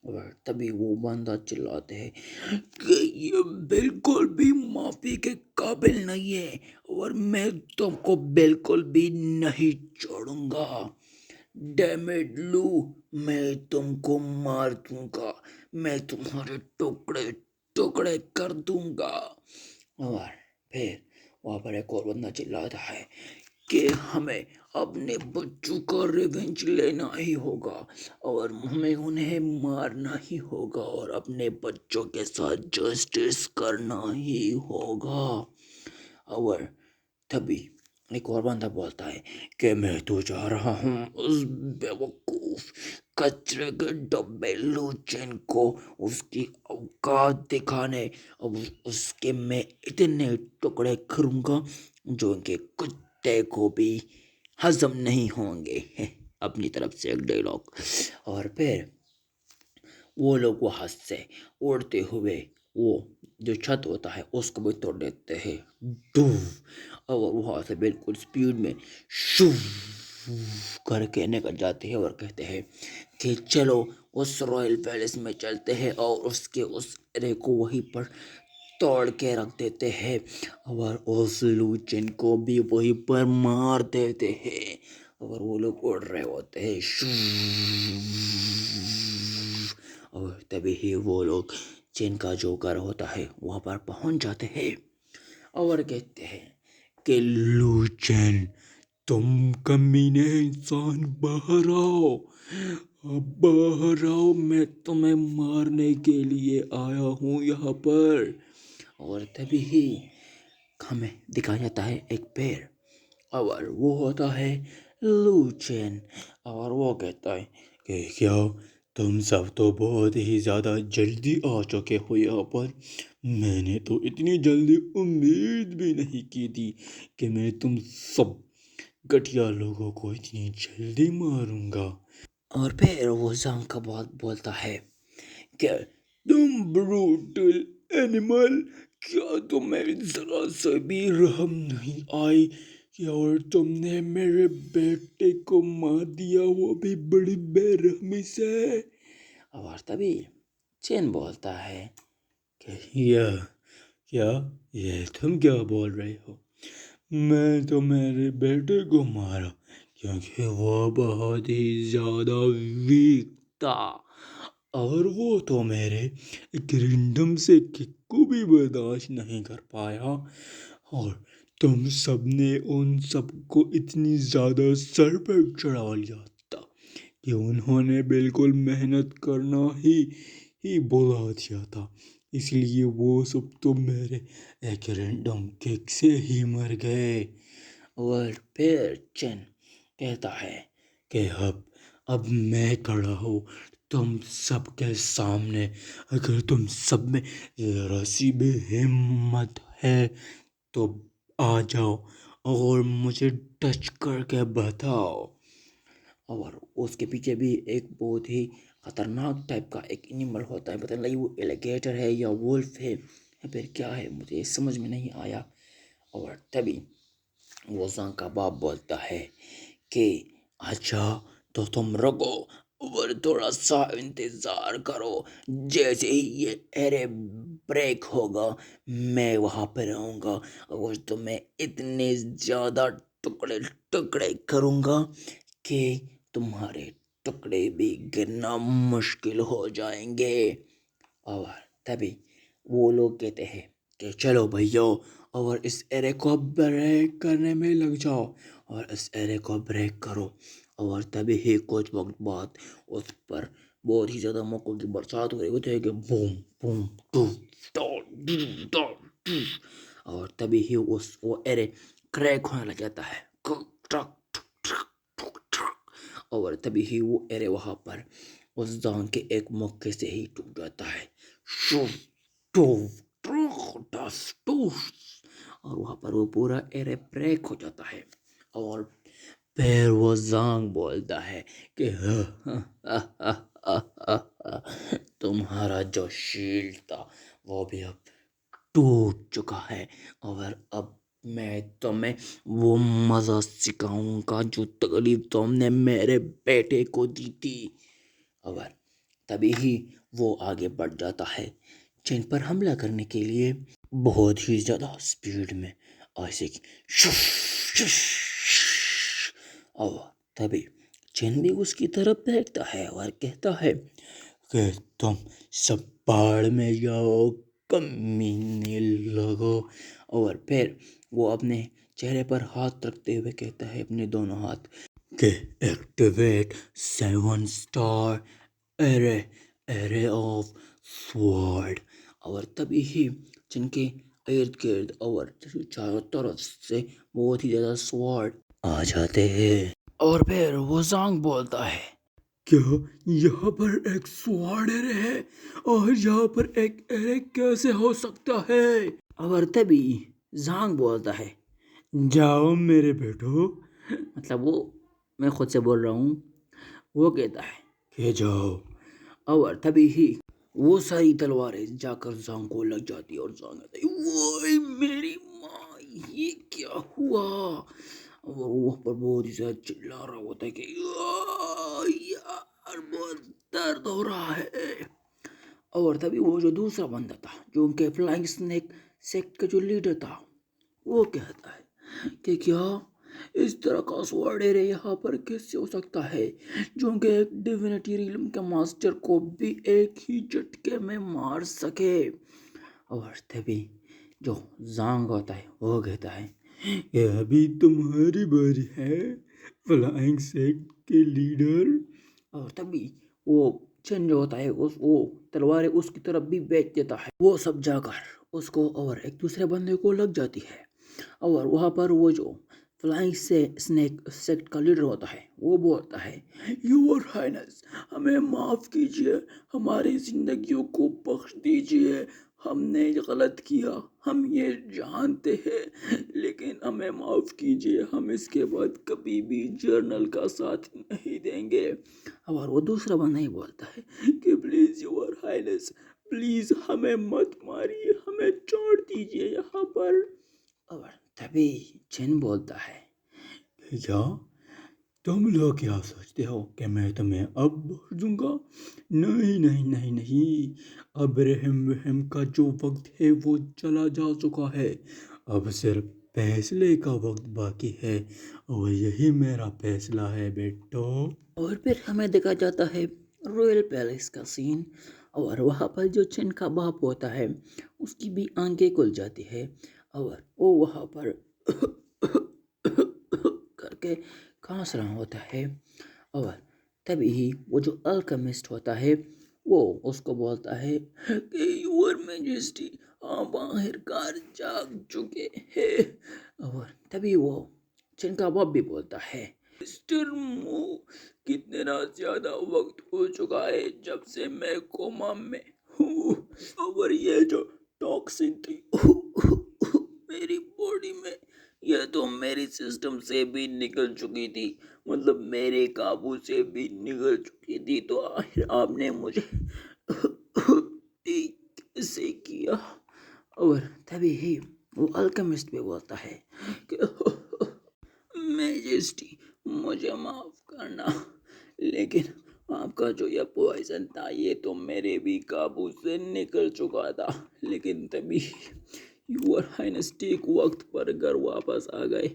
اور تبھی وہ بندہ چلاتے ہیں کہ یہ بالکل بھی معافی کے قابل نہیں ہے، اور میں تم کو بالکل بھی نہیں چھوڑوں گا، ڈیمڈ لو، میں تم کو مار دوں گا، میں تمہارے ٹکڑے ٹکڑے کر دوں گا۔ اور پھر وہاں پر ایک اور بندہ چلاتا ہے کہ ہمیں اپنے بچوں کا ریونج لینا ہی ہوگا، اور ہمیں انہیں مارنا ہی ہوگا، اور اپنے بچوں کے ساتھ جسٹس کرنا ہی ہوگا۔ اور تبھی ایک اور بندہ بولتا ہے کہ میں تو جا رہا ہوں اس بیوقوف کچرے کے ڈبے لو چین کو اس کی اوقات دکھانے، اب اس کے میں اتنے ٹکڑے کروں گا جو ان کے کتے کو بھی ہضم نہیں ہوں گے، اپنی طرف سے ایک ڈائلاگ۔ اور پھر وہ لوگ وہاں سے اڑتے ہوئے وہ جو چھت ہوتا ہے اس کو بھی توڑ دیتے ہیں، ڈو، اور وہاں سے بالکل سپیڈ میں شو کر کے نکل جاتے ہیں، اور کہتے ہیں کہ چلو اس رائل پیلس میں چلتے ہیں، اور اس کے اس ارے کو وہیں پر توڑ کے رکھ دیتے ہیں، اور اس لوچن کو بھی وہیں پر مار دیتے ہیں، اور وہ لوگ اڑ رہے ہوتے ہیں، اور تبھی ہی وہ لوگ جن کا جو گھر ہوتا ہے وہاں پر پہنچ جاتے ہیں، اور کہتے ہیں کہ لوچن تم کمینے انسان باہر آؤ، اب باہر آؤ، میں تمہیں مارنے کے لیے آیا ہوں یہاں پر۔ اور تبھی ہی ہمیں دکھایا جاتا ہے ایک پیر، اور وہ ہوتا ہے لو چین، اور وہ کہتا ہے کہ کیا تم سب تو بہت ہی زیادہ جلدی آ چکے ہو یہاں پر، میں نے تو اتنی جلدی امید بھی نہیں کی تھی کہ میں تم سب گٹھیا لوگوں کو اتنی جلدی ماروں گا۔ اور پھر وہ زانگ کا بات بولتا ہے کہ تم بروٹل اینیمل، کیا تمہیں ذرا سے بھی رحم نہیں آئی کہ اور تم نے میرے بیٹے کو مار دیا، وہ بھی بڑی بے رحمی سے۔ اور تبھی چین بولتا ہے کہ یہ تم کیا بول رہے ہو؟ میں تو میرے بیٹے کو مارا کیونکہ وہ بہت ہی زیادہ ویک تھا، اور وہ تو میرے ایک رینڈم سے کک کو بھی برداشت نہیں کر پایا، اور تم سب نے ان سب کو اتنی زیادہ سر پر چڑھا لیا تھا کہ انہوں نے بالکل محنت کرنا ہی بلا دیا تھا، اس لیے وہ سب تو میرے ایک رینڈم کک سے ہی مر گئے۔ اور پھر چین کہتا ہے کہ اب میں کھڑا ہوں تم سب کے سامنے، اگر تم سب میں ذرا سی بھی ہمت ہے تو آ جاؤ اور مجھے ٹچ کر کے بتاؤ۔ اور اس کے پیچھے بھی ایک بہت ہی خطرناک ٹائپ کا ایک اینیمل ہوتا ہے، پتہ نہیں وہ ایلیگیٹر ہے یا وولف ہے یا پھر کیا ہے، مجھے سمجھ میں نہیں آیا۔ اور تبھی وہ زانگ کا باپ بولتا ہے کہ اچھا تو تم رکو اور تھوڑا سا انتظار کرو، جیسے ہی یہ ایرے بریک ہوگا میں وہاں پہ رہوں گا اور تمہیں اتنے زیادہ ٹکڑے ٹکڑے کروں گا کہ تمہارے ٹکڑے بھی گرنا مشکل ہو جائیں گے۔ اور تبھی وہ لوگ کہتے ہیں کہ چلو بھائیو، اور اس ایرے کو بریک کرنے میں لگ جاؤ، اور اس ایرے کو بریک کرو۔ اور تبھی ہی کچھ وقت بعد اس پر بہت ہی زیادہ موقعوں کی برسات ہو رہی ہوتی ہے کہ بوم بوم ٹو ٹو ٹو ٹو ٹو، اور تبھی ہی وہ ایرے کریک ہونے لگ جاتا ہے، اور تبھی ہی وہ ایرے وہاں پر اس زانگ کے ایک موقع سے ہی ٹوٹ جاتا ہے، شو ٹو اور وہاں پر وہ پورا ایرے بریک ہو جاتا ہے۔ اور پھر وہ زانگ بولتا ہے کہ تمہارا جو شیلڈ تھا وہ بھی اب ٹوٹ چکا ہے، اور اب میں تمہیں وہ مزہ سکھاؤں گا جو تکلیف تم نے میرے بیٹے کو دی تھی۔ اور تبھی ہی وہ آگے بڑھ جاتا ہے چین پر حملہ کرنے کے لیے بہت ہی زیادہ سپیڈ میں، ایسے اور تبھی چین بھی اس کی طرف دیکھتا ہے اور کہتا ہے کہ تم سب پہاڑ میں جاؤ کمینے لوگو۔ اور پھر وہ اپنے چہرے پر ہاتھ رکھتے ہوئے کہتا ہے، اپنے دونوں ہاتھ، کہ activate 7 star array of sword. اور تبھی ہی جن کے ارد گرد اور چاروں طرف سے بہت ہی زیادہ سوارڈ آ جاتے ہیں۔ اور پھر وہ زانگ بولتا ہے کیا یہاں پر ایک سوارڈ ایرے ہے، اور یہاں پر ایک ایرے کیسے ہو سکتا ہے؟ اور تبھی زانگ بولتا ہے جاؤ میرے بیٹو، مطلب وہ میں خود سے بول رہا ہوں، وہ کہتا ہے کہ جاؤ۔ اور تبھی ہی وہ ساری تلواریں جا کر زانگ کو لگ جاتی ہے، اور زانگ کہتا ہے وائے میری ماں، یہ کیا ہوا؟ اور وہ پر بہت ہی زیادہ چلا رہا ہوتا ہے کہ یار بہت درد ہو رہا ہے۔ اور تبھی وہ جو دوسرا بندہ تھا جو ان کے فلائنگ سنیک سیکٹ کا جو لیڈر تھا، وہ کہتا ہے کہ کیا اس طرح کا سوارڈ ایرے یہاں پر کیسے ہو سکتا ہے جو کہ ایک ڈیوینٹی ریلم کے ماسٹر کو بھی ایک ہی جھٹکے میں مار سکے۔ اور تبھی جو زانگ ہوتا ہے وہ کہتا ہے یہ ابھی تمہاری باری ہے فلائنگ سیکٹ کے لیڈر۔ اور تبھی وہ چین جو ہوتا ہے وہ تلواریں اس کی طرف بھی بیچ دیتا ہے۔ وہ سب جا کر اس کو اور ایک دوسرے بندے کو لگ جاتی ہے، اور وہاں پر وہ جو فلائنگ سنیک سیکٹ کا لیڈر ہوتا ہے وہ بولتا ہے، یور ہائنس ہمیں معاف کیجیے، ہماری زندگیوں کو بخش دیجیے، ہم نے غلط کیا، ہم یہ جانتے ہیں، لیکن ہمیں معاف کیجیے، ہم اس کے بعد کبھی بھی جرنل کا ساتھ نہیں دیں گے۔ اور وہ دوسرا بندہ ہی بولتا ہے کہ پلیز یور ہائنس، پلیز ہمیں مت ماریے، ہمیں چھوڑ دیجیے یہاں پر۔ اور تبھی چین بولتا ہے، کیا تم لوگ کیا سوچتے ہو کہ میں تمہیں اب بخش دوں گا؟ نہیں نہیں نہیں نہیں، اب رحم وحم کا جو وقت ہے وہ چلا جا چکا ہے، اب صرف فیصلے کا وقت باقی ہے، اور یہی میرا فیصلہ ہے بیٹو۔ اور پھر ہمیں دیکھا جاتا ہے رویل پیلس کا سین، اور وہاں پر جو چین کا باپ ہوتا ہے اس کی بھی آنکھیں کھل جاتی ہے، اور وہ وہاں پر کر کے کھانس رہا ہوتا ہے۔ اور تبھی وہ جو الکیمسٹ ہوتا ہے وہ اس کو بولتا ہے کہ یور میجسٹی آپ آخر کار جاگ چکے ہیں۔ اور تبھی وہ چین کا باپ بھی بولتا ہے، مسٹر مو، کتنا زیادہ وقت ہو چکا ہے جب سے میں کوما میں ہوں، اور یہ جو ٹاکسن تھی میری باڈی میں، یہ تو میری سسٹم سے بھی نکل چکی تھی، مطلب میرے قابو سے بھی نکل چکی تھی، تو آخر آپ نے مجھے کیسے کیا؟ اور تبھی ہی وہ الکیمسٹ بھی بولتا ہے کہ میجسٹی مجھے معاف کرنا، لیکن آپ کا جو یہ پوائزن تھا یہ تو میرے بھی قابو سے نکل چکا تھا، لیکن تبھی یور ہائنس ٹھیک وقت پر گھر واپس آ گئے،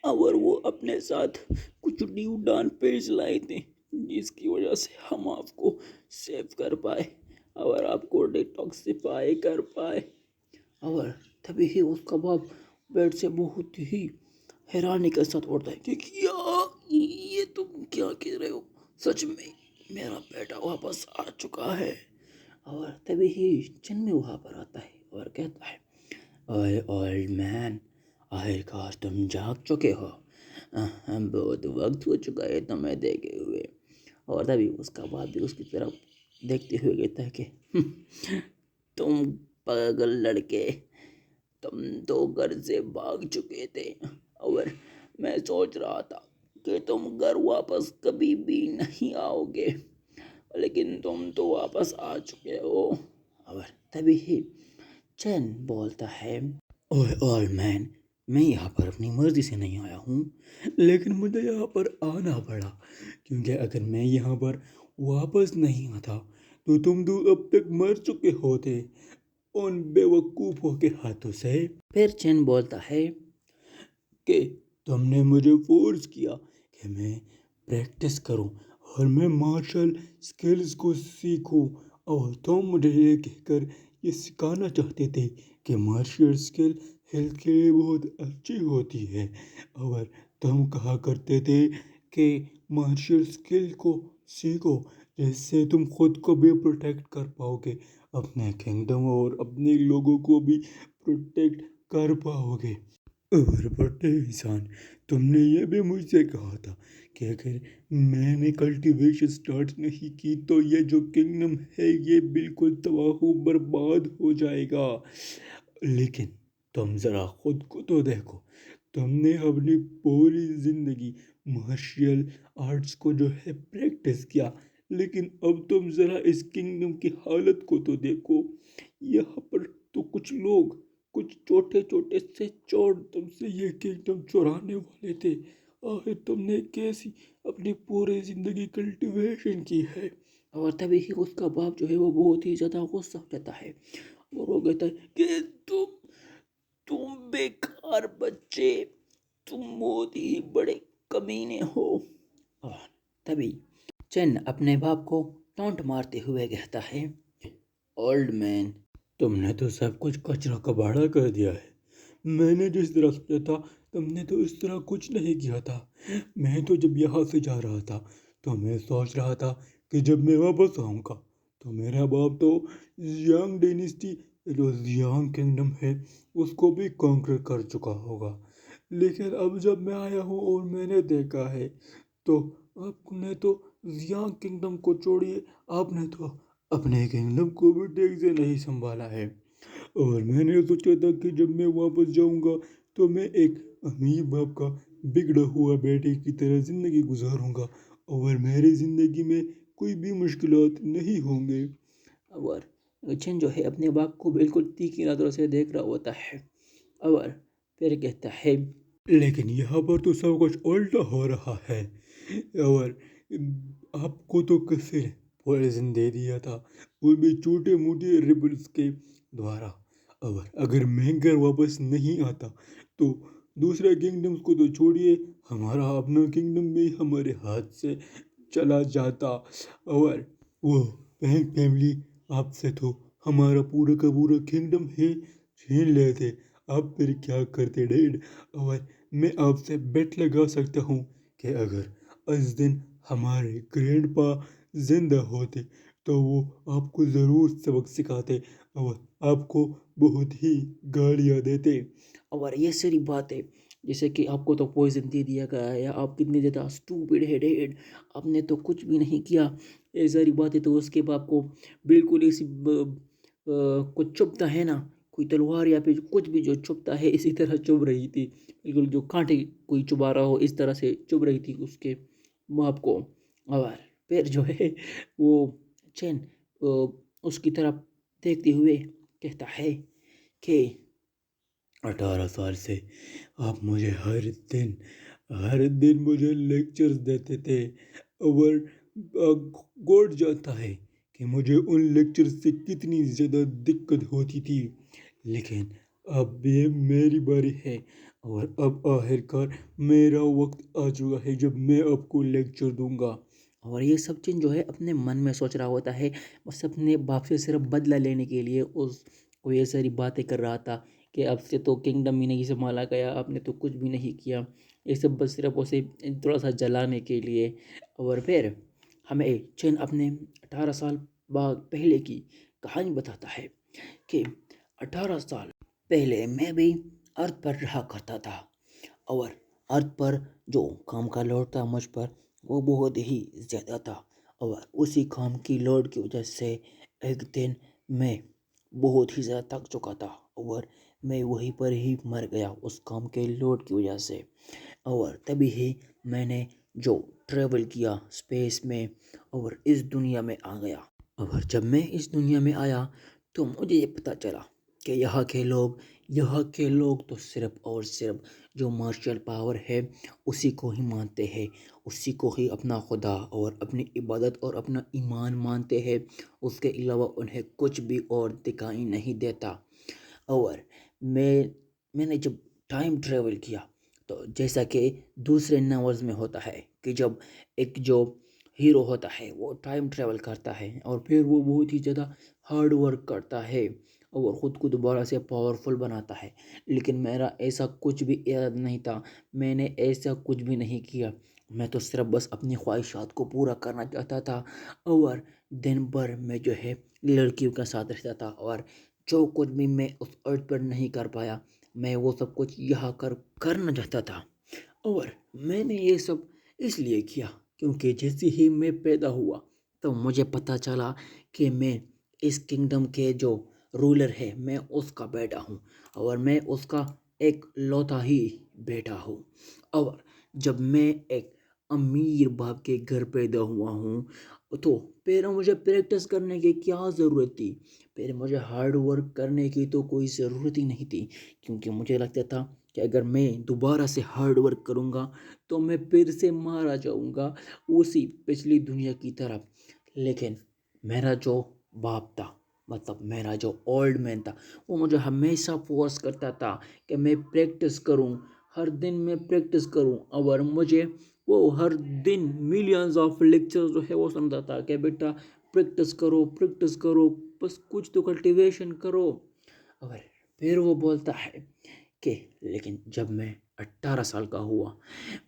اور وہ اپنے ساتھ کچھ ڈیوڈان پیج لائے تھے جس کی وجہ سے ہم آپ کو سیو کر پائے اور آپ کو ڈیٹاکسیفائی کر پائے۔ اور تبھی ہی اس کا باپ بیڈ سے بہت ہی حیرانی کے ساتھ اٹھتا ہے کہ کیا یہ تم کیا کہہ رہے ہو، سچ میں میرا بیٹا واپس آ چکا ہے؟ اور تبھی ہی چین میں وہاں پر آتا ہے اور کہتا ہے، اوے اولڈ مین، آخر کار تم جاگ چکے ہو، بہت وقت ہو چکا ہے تمہیں دیکھے ہوئے۔ اور تبھی اس کا باپ بھی اس کی طرف دیکھتے ہوئے کہتا ہے کہ تم پاگل لڑکے، تم تو گھر سے بھاگ چکے تھے، اور میں سوچ رہا تھا کہ تم گھر واپس کبھی بھی نہیں آؤ گے، لیکن تم تو واپس آ چکے ہو۔ اور تبھی ہی چین بولتا ہے، اوے اولڈ مین، میں یہاں پر اپنی مرضی سے نہیں آیا ہوں، لیکن مجھے یہاں پر آنا پڑا، کیونکہ اگر میں یہاں پر واپس نہیں آتا تو تم دو اب تک مر چکے ہوتے ان بے وقوفوں کے ہاتھوں سے۔ پھر چین بولتا ہے کہ تم نے مجھے فورس کیا کہ میں پریکٹس کروں اور میں مارشل سکلز کو سیکھوں، اور تم مجھے یہ کہہ کر یہ سکھانا چاہتے تھے کہ مارشل سکل ہیلتھ کے لیے بہت اچھی ہوتی ہے، اور تم کہا کرتے تھے کہ مارشل سکل کو سیکھو جس سے تم خود کو بھی پروٹیکٹ کر پاؤ گے، اپنے کنگڈم اور اپنے لوگوں کو بھی پروٹیکٹ کر پاؤ گے۔ اور بڑے انسان، تم نے یہ بھی مجھ سے کہا تھا کہ اگر میں نے کلٹیویشن سٹارٹ نہیں کی تو یہ جو کنگڈم ہے یہ بالکل تباہ و برباد ہو جائے گا، لیکن تم ذرا خود کو تو دیکھو، تم نے اپنی پوری زندگی مارشل آرٹس کو جو ہے پریکٹس کیا، لیکن اب تم ذرا اس کنگڈم کی حالت کو تو دیکھو، یہاں پر تو کچھ لوگ، کچھ چھوٹے چھوٹے سے چور تم سے یہ کنگڈم چورانے والے تھے، آخر تم نے کیسی اپنی پوری زندگی کلٹیویشن کی ہے۔ اور تبھی ہی اس کا باپ جو ہے وہ بہت ہی زیادہ غصہ ہو جاتا ہے، اور وہ کہتا ہے کہ تم بیکار بچے، تم بہت ہی بڑے کمینے ہو۔ اور تبھی چین اپنے باپ کو ٹانٹ مارتے ہوئے کہتا ہے، اولڈ مین، تم نے تو سب کچھ کچرا کباڑا کر دیا ہے، میں نے جس طرح سوچا تھا تم نے تو اس طرح کچھ نہیں کیا تھا۔ میں تو جب یہاں سے جا رہا تھا تو میں سوچ رہا تھا کہ جب میں واپس آؤں گا تو میرا باپ تو زیانگ ڈینسٹی جو زیانگ کنگڈم ہے اس کو بھی کانکر کر چکا ہوگا، لیکن اب جب میں آیا ہوں اور میں نے دیکھا ہے تو آپ نے تو زیانگ کنگڈم کو چھوڑیے، آپ نے تو اپنے کنگڈم کو بھی ٹھیک سے نہیں سنبھالا ہے۔ اور میں نے سوچا تھا کہ جب میں واپس جاؤں گا تو میں ایک امیر باپ کا بگڑا ہوا بیٹے کی طرح زندگی گزاروں گا اور میری زندگی میں کوئی بھی مشکلات نہیں ہوں گے۔ اور چین جو ہے اپنے باپ کو بالکل تیکھی نظروں سے دیکھ رہا ہوتا ہے اور پھر کہتا ہے لیکن یہاں پر تو سب کچھ الٹا ہو رہا ہے، اور آپ کو تو کسی نے پوائزن دے دیا تھا، وہ بھی چھوٹے موٹے ریبلز کے دوارا، اور اگر میں گھر واپس نہیں آتا تو دوسرے کنگڈمز کو تو چھوڑیے، ہمارا اپنا کنگڈم بھی ہمارے ہاتھ سے چلا جاتا، اور وہ پینک فیملی آپ سے تو ہمارا پورا کا پورا کنگڈم ہی چھین لیتے۔ آپ پھر کیا کرتے ڈیڈ؟ اور میں آپ سے بیٹ لگا سکتا ہوں کہ اگر اس دن ہمارے گرینڈ پا زندہ ہوتے تو وہ آپ کو ضرور سبق سکھاتے اور آپ کو بہت ہی گالیاں دیتے۔ اور یہ ساری باتیں جیسے کہ آپ کو تو پوائزن دے دیا گیا ہے، آپ کتنے زیادہ اسٹوپڈ ہے ڈیڈ، آپ نے تو کچھ بھی نہیں کیا، یہ ساری باتیں تو اس کے باپ کو بالکل اسی کچھ چبھتا ہے نا، کوئی تلوار یا پھر کچھ بھی جو چبھتا ہے اسی طرح چبھ رہی تھی، بالکل جو کانٹے کوئی چبا رہا ہو اس طرح سے چبھ رہی تھی اس کے باپ کو۔ اور پھر جو ہے وہ چین اس کی طرف دیکھتے ہوئے کہتا ہے کہ 18 سال سے آپ مجھے ہر دن مجھے لیکچرز دیتے تھے، اور گوڈ جانتا ہے کہ مجھے ان لیکچرز سے کتنی زیادہ دقت ہوتی تھی، لیکن اب یہ میری باری ہے اور اب آخر کار میرا وقت آ چکا ہے جب میں آپ کو لیکچر دوں گا۔ اور یہ سب چیز جو ہے اپنے من میں سوچ رہا ہوتا ہے، بس اپنے باپ سے صرف بدلہ لینے کے لیے اس کو یہ ساری باتیں کر رہا تھا کہ اب سے تو کنگڈم ہی نہیں سنبھالا گیا، آپ نے تو کچھ بھی نہیں کیا، یہ سب بس صرف اسے تھوڑا سا جلانے کے لیے۔ اور پھر ہمیں چین اپنے 18 سال بعد پہلے کی کہانی بتاتا ہے کہ 18 سال پہلے میں بھی ارتھ پر رہا کرتا تھا، اور ارتھ پر جو کام کا لوڈ تھا مجھ پر وہ بہت ہی زیادہ تھا، اور اسی کام کی لوڈ کی وجہ سے ایک دن میں بہت ہی زیادہ تھک چکا تھا اور میں وہیں پر ہی مر گیا اس کام کے لوڈ کی وجہ سے۔ اور تبھی ہی میں نے جو ٹریول کیا اسپیس میں اور اس دنیا میں آ گیا، اور جب میں اس دنیا میں آیا تو مجھے یہ پتہ چلا کہ یہاں کے لوگ تو صرف اور صرف جو مارشل پاور ہے اسی کو ہی مانتے ہیں، اسی کو ہی اپنا خدا اور اپنی عبادت اور اپنا ایمان مانتے ہیں، اس کے علاوہ انہیں کچھ بھی اور دکھائی نہیں دیتا۔ اور میں نے جب ٹائم ٹریول کیا تو جیسا کہ دوسرے ناولز میں ہوتا ہے کہ جب ایک جو ہیرو ہوتا ہے وہ ٹائم ٹریول کرتا ہے اور پھر وہ بہت ہی زیادہ ہارڈ ورک کرتا ہے اور خود کو دوبارہ سے پاورفل بناتا ہے، لیکن میرا ایسا کچھ بھی ارادہ نہیں تھا، میں نے ایسا کچھ بھی نہیں کیا، میں تو صرف بس اپنی خواہشات کو پورا کرنا چاہتا تھا، اور دن بھر میں جو ہے لڑکیوں کے ساتھ رہتا تھا، اور جو کچھ بھی میں اس ارتھ پر نہیں کر پایا میں وہ سب کچھ یہاں کرنا چاہتا تھا۔ اور میں نے یہ سب اس لیے کیا کیونکہ جیسے ہی میں پیدا ہوا تو مجھے پتہ چلا کہ میں اس کنگڈم کے جو رولر ہے میں اس کا بیٹا ہوں، اور میں اس کا ایک لوتا ہی بیٹا ہوں، اور جب میں ایک امیر باپ کے گھر پیدا ہوا ہوں تو پھر مجھے پریکٹس کرنے کی کیا ضرورت تھی، پھر مجھے ہارڈ ورک کرنے کی تو کوئی ضرورت ہی نہیں تھی، کیونکہ مجھے لگتا تھا کہ اگر میں دوبارہ سے ہارڈ ورک کروں گا تو میں پھر سے مارا جاؤں گا اسی پچھلی دنیا کی طرف۔ لیکن میرا جو باپ تھا، مطلب میرا جو اولڈ مین تھا، وہ مجھے ہمیشہ فورس کرتا تھا کہ میں پریکٹس کروں، ہر دن میں پریکٹس کروں، اور مجھے وہ ہر دن ملینز آف لیکچر جو ہے وہ سنتا تھا کہ بیٹا پریکٹس کرو، بس کچھ تو کلٹیویشن کرو۔ اور پھر وہ بولتا ہے کہ لیکن جب میں 18 سال کا ہوا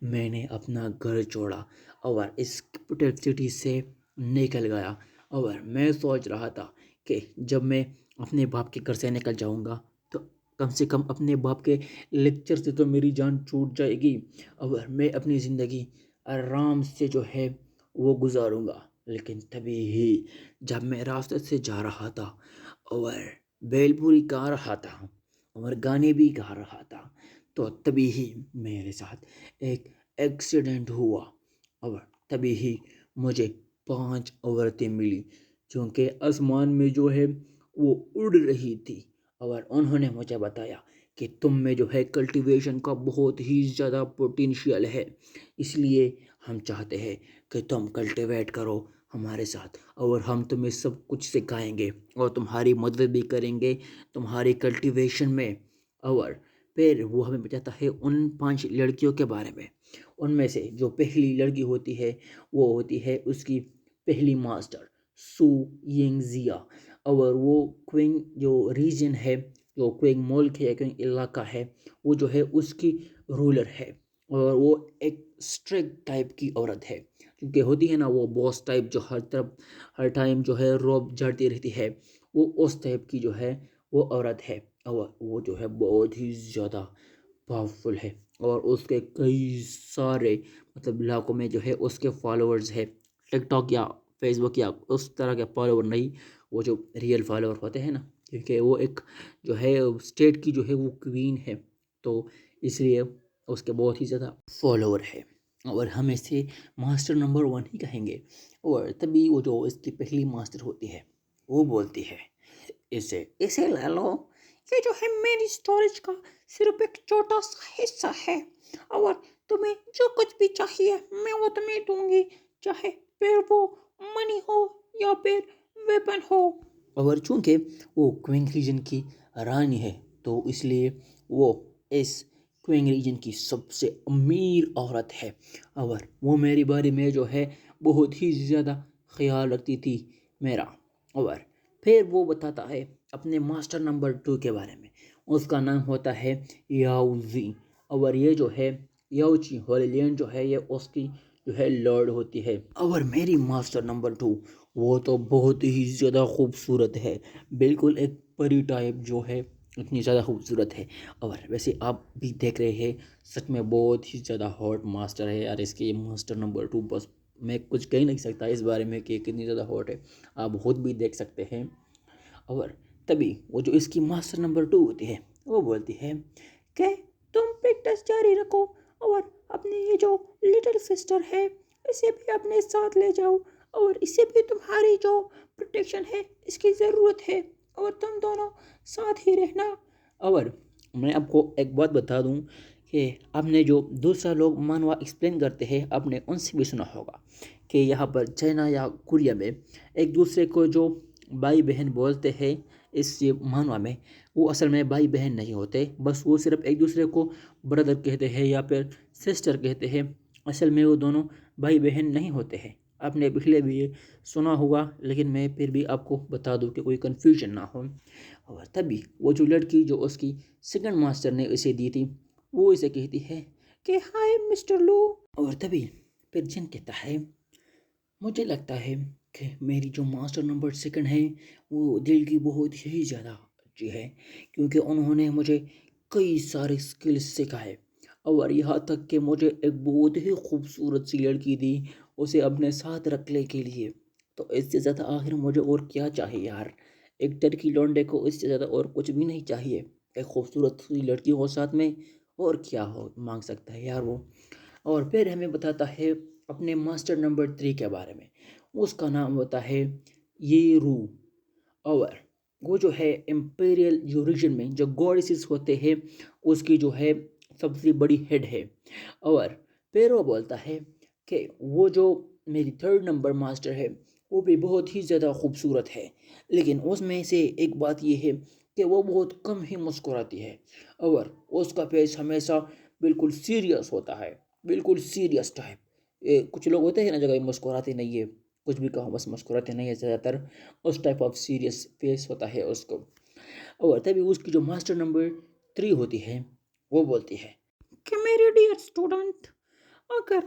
میں نے اپنا گھر چھوڑا اور اس کیپٹل سٹی سے نکل گیا، اور میں سوچ رہا تھا کہ جب میں اپنے باپ کے گھر سے نکل جاؤں گا تو کم سے کم اپنے باپ کے لیکچر سے تو میری جان چھوٹ جائے گی اور میں اپنی زندگی آرام سے جو ہے وہ گزاروں گا۔ لیکن تبھی ہی جب میں راستے سے جا رہا تھا اور بیل پوری گا رہا تھا اور گانے بھی گا رہا تھا تو تبھی ہی میرے ساتھ ایک ایکسیڈنٹ ہوا، اور تبھی ہی مجھے 5 عورتیں ملی چونکہ آسمان میں جو ہے وہ اڑ رہی تھی، اور انہوں نے مجھے بتایا کہ تم میں جو ہے کلٹیویشن کا بہت ہی زیادہ پوٹینشیل ہے، اس لیے ہم چاہتے ہیں کہ تم کلٹیویٹ کرو ہمارے ساتھ، اور ہم تمہیں سب کچھ سکھائیں گے اور تمہاری مدد بھی کریں گے تمہاری کلٹیویشن میں۔ اور پھر وہ ہمیں بتاتا ہے ان 5 لڑکیوں کے بارے میں۔ ان میں سے جو پہلی لڑکی ہوتی ہے وہ ہوتی ہے اس کی پہلی ماسٹر سو ینگ زیا، اور وہ کوئنگ جو ریجن ہے، جو کوئنگ ملک ہے، کوئنگ علاقہ ہے، وہ جو ہے اس کی رولر ہے، اور وہ ایک اسٹرکٹ ٹائپ کی عورت ہے، کیونکہ ہوتی ہے نا وہ باس ٹائپ جو ہر طرف ہر ٹائم جو ہے روب جھاڑتی رہتی ہے، وہ اس ٹائپ کی جو ہے وہ عورت ہے، اور وہ جو ہے بہت ہی زیادہ پاورفل ہے، اور اس کے کئی سارے مطلب علاقوں میں جو ہے اس کے فالوورز ہے، ٹک ٹاک یا فیس بک یا اس طرح کے فالوور نہیں، وہ جو ریئل فالوور ہوتے ہیں نا، کیونکہ وہ ایک جو ہے اسٹیٹ کی جو ہے وہ کوئین ہے، تو اس لیے اس کے بہت ہی زیادہ فالوور ہے، اور ہم اسے ماسٹر نمبر 1 ہی کہیں گے۔ اور تبھی وہ جو اس کی پہلی ماسٹر ہوتی ہے وہ بولتی ہے اسے لے لو، یہ جو ہے میری اسٹوریج کا صرف ایک چھوٹا سا حصہ ہے، اور تمہیں جو کچھ بھی چاہیے میں وہ تمہیں دوں گی، چاہے پھر وہ منی ہو یا پھر ویپن ہو۔ اور چونکہ وہ کوئنگ ریجن کی رانی ہے تو اس لیے وہ اس کوئنگ ریجن کی سب سے امیر عورت ہے، اور وہ میرے بارے میں جو ہے بہت ہی زیادہ خیال رکھتی تھی میرا۔ اور پھر وہ بتاتا ہے اپنے ماسٹر نمبر 2 کے بارے میں، اس کا نام ہوتا ہے یاؤزی، اور یہ جو ہے یاؤچی ہولی لینڈ جو ہے یہ اس کی جو ہے لارڈ ہوتی ہے۔ اور میری ماسٹر نمبر 2 وہ تو بہت ہی زیادہ خوبصورت ہے، بالکل ایک پری ٹائپ جو ہے اتنی زیادہ خوبصورت ہے، اور ویسے آپ بھی دیکھ رہے ہیں سچ میں بہت ہی زیادہ ہاٹ ماسٹر ہے یار، اس کے ماسٹر نمبر 2 بس میں کچھ کہہ نہیں سکتا اس بارے میں کہ کتنی زیادہ ہاٹ ہے، آپ خود بھی دیکھ سکتے ہیں۔ اور تبھی وہ جو اس کی ماسٹر نمبر 2 ہوتی ہے وہ بولتی ہے کہ تم پریکٹس جاری رکھو، اور اپنی یہ جو لٹل سسٹر ہے اسے بھی اپنے ساتھ لے جاؤ، اور اسے بھی تمہاری جو پروٹیکشن ہے اس کی ضرورت ہے، اور تم دونوں ساتھ ہی رہنا۔ اور میں آپ کو ایک بات بتا دوں کہ آپ نے جو دوسرا لوگ مانوا ایکسپلین کرتے ہیں آپ نے ان سے بھی سنا ہوگا کہ یہاں پر چائنا یا کوریا میں ایک دوسرے کو جو بھائی بہن بولتے ہیں اس مانوا میں، وہ اصل میں بھائی بہن نہیں ہوتے، بس وہ صرف ایک دوسرے کو بردر کہتے ہیں یا پھر سسٹر کہتے ہیں، اصل میں وہ دونوں بھائی بہن نہیں ہوتے ہیں۔ آپ نے پہلے بھی یہ سنا ہوگا لیکن میں پھر بھی آپ کو بتا دوں کہ کوئی کنفیوژن نہ ہو۔ اور تبھی وہ جو لڑکی جو اس کی سیکنڈ ماسٹر نے اسے دی تھی وہ اسے کہتی ہے کہ ہائے مسٹر لو، اور تبھی پھر جن کہتا ہے مجھے لگتا ہے کہ میری جو ماسٹر نمبر 2 ہے وہ دل کی بہت ہی زیادہ اچھی ہے، کیونکہ انہوں نے مجھے کئی سارے سکلز سکھائے، اور یہاں تک کہ مجھے ایک بہت ہی خوبصورت سی لڑکی دی اسے اپنے ساتھ رکھنے کے لیے، تو اس سے زیادہ آخر مجھے اور کیا چاہیے یار، ایک ٹرکی لونڈے کو اس سے زیادہ اور کچھ بھی نہیں چاہیے، ایک خوبصورت سی لڑکی ہو ساتھ میں، اور کیا ہو مانگ سکتا ہے یار وہ۔ اور پھر ہمیں بتاتا ہے اپنے ماسٹر نمبر 3 کے بارے میں، اس کا نام ہوتا ہے یہ رو، اور وہ جو ہے امپیریل جو ریجن میں جو گوڈسز ہوتے ہیں اس کی جو ہے سب سے بڑی ہیڈ ہے، اور پھر وہ بولتا ہے کہ وہ جو میری 3rd نمبر ماسٹر ہے وہ بھی بہت ہی زیادہ خوبصورت ہے، لیکن اس میں سے ایک بات یہ ہے کہ وہ بہت کم ہی مسکراتی ہے، اور اس کا فیس ہمیشہ بالکل سیریس ہوتا ہے، بالکل سیریس ٹائپ، کچھ لوگ ہوتے ہیں نا جگہ مسکراتے نہیں ہے، کچھ بھی کہو بس مسکراتے نہیں ہے، زیادہ تر اس ٹائپ آف سیریس فیس ہوتا ہے اس کو۔ اور تبھی اس کی جو ماسٹر نمبر 3 ہوتی ہے وہ بولتی ہے کہ میرے ڈیئر اسٹوڈنٹ، اگر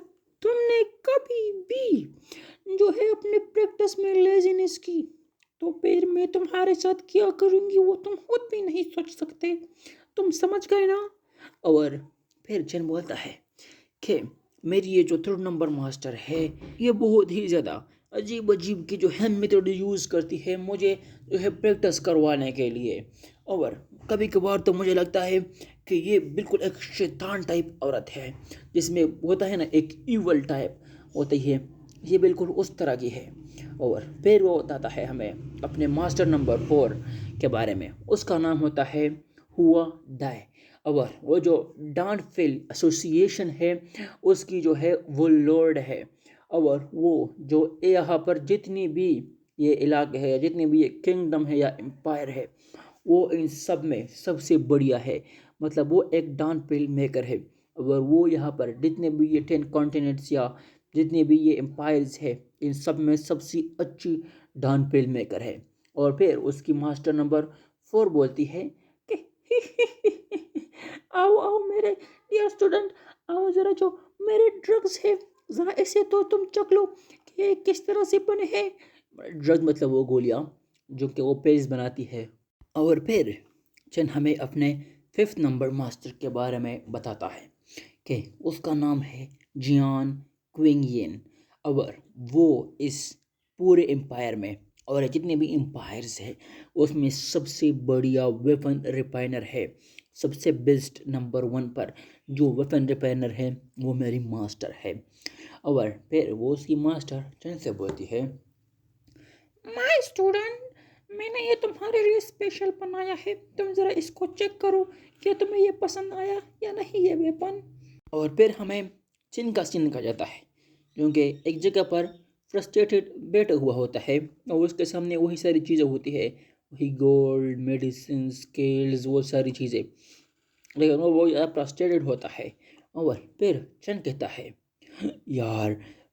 تم نے کبھی بھی جو ہے اپنے پریکٹس میں لیزینس کی تو پھر میں تمہارے ساتھ کیا کروں گی وہ تم خود بھی نہیں سوچ سکتے. تم سمجھ گئے نا؟ اور پھر چین بولتا ہے کہ میری یہ جو 3rd نمبر ماسٹر ہے یہ بہت ہی زیادہ عجیب عجیب کی جو ہے میتھڈ یوز کرتی ہے مجھے جو ہے پریکٹس کروانے کے لیے. اور کبھی کبھار تو مجھے لگتا ہے کہ یہ بالکل ایک شیطان ٹائپ عورت ہے، جس میں ہوتا ہے نا ایک ایول ٹائپ ہوتی ہے، یہ بالکل اس طرح کی ہے. اور پھر وہ بتاتا ہے ہمیں اپنے ماسٹر نمبر 4 کے بارے میں. اس کا نام ہوتا ہے ہوا ڈائے. اور وہ جو ڈانٹ فیل ایسوسیشن ہے اس کی جو ہے وہ لارڈ ہے. اور وہ جو یہاں پر جتنی بھی یہ علاقے ہے، جتنی بھی یہ کنگڈم ہے یا امپائر ہے، وہ ان سب میں سب سے بڑھیا ہے. مطلب وہ ایک ڈان فیل میکر ہے. اور وہ یہاں پر جتنے بھی یہ 10 کانٹیننٹس یا جتنے بھی یہ امپائرز ہے ان سب میں سب سے اچھی ڈان فیل میکر ہے. اور پھر اس کی ماسٹر نمبر 4 بولتی ہے کہ آؤ آؤ میرے ڈیئر اسٹوڈنٹ، آؤ ذرا جو میرے ڈرگز ہے ذرا اسے تو تم چکھ لو کہ کس طرح سے بنے ہیں. ڈرگ مطلب وہ گولیاں جو کہ وہ پیز بناتی ہے. اور پھر چن ہمیں اپنے 5th نمبر ماسٹر کے بارے میں بتاتا ہے کہ اس کا نام ہے جیان کوئنگ ین. اور وہ اس پورے امپائر میں اور جتنے بھی امپائرز ہیں اس میں سب سے بڑھیا ویپن ریپائنر ہے. سب سے بیسٹ نمبر 1 پر جو ویپن ریپائنر ہے وہ میری ماسٹر ہے. اور پھر وہ اس کی ماسٹر چن سے بولتی ہے مائی اسٹوڈنٹ، میں نے یہ تمہارے لیے اسپیشل بنایا ہے، تم ذرا اس کو چیک کرو کہ تمہیں یہ پسند آیا یا نہیں یہ ویپن. اور پھر ہمیں چن کا سین کہا جاتا ہے کیونکہ ایک جگہ پر فرسٹریٹڈ بیٹھا ہوا ہوتا ہے اور اس کے سامنے وہی ساری چیزیں ہوتی ہے، وہی گولڈ میڈیسن اسکیلز وہ ساری چیزیں، لیکن وہ فرسٹریٹڈ ہوتا ہے. اور پھر چن کہتا ہے یار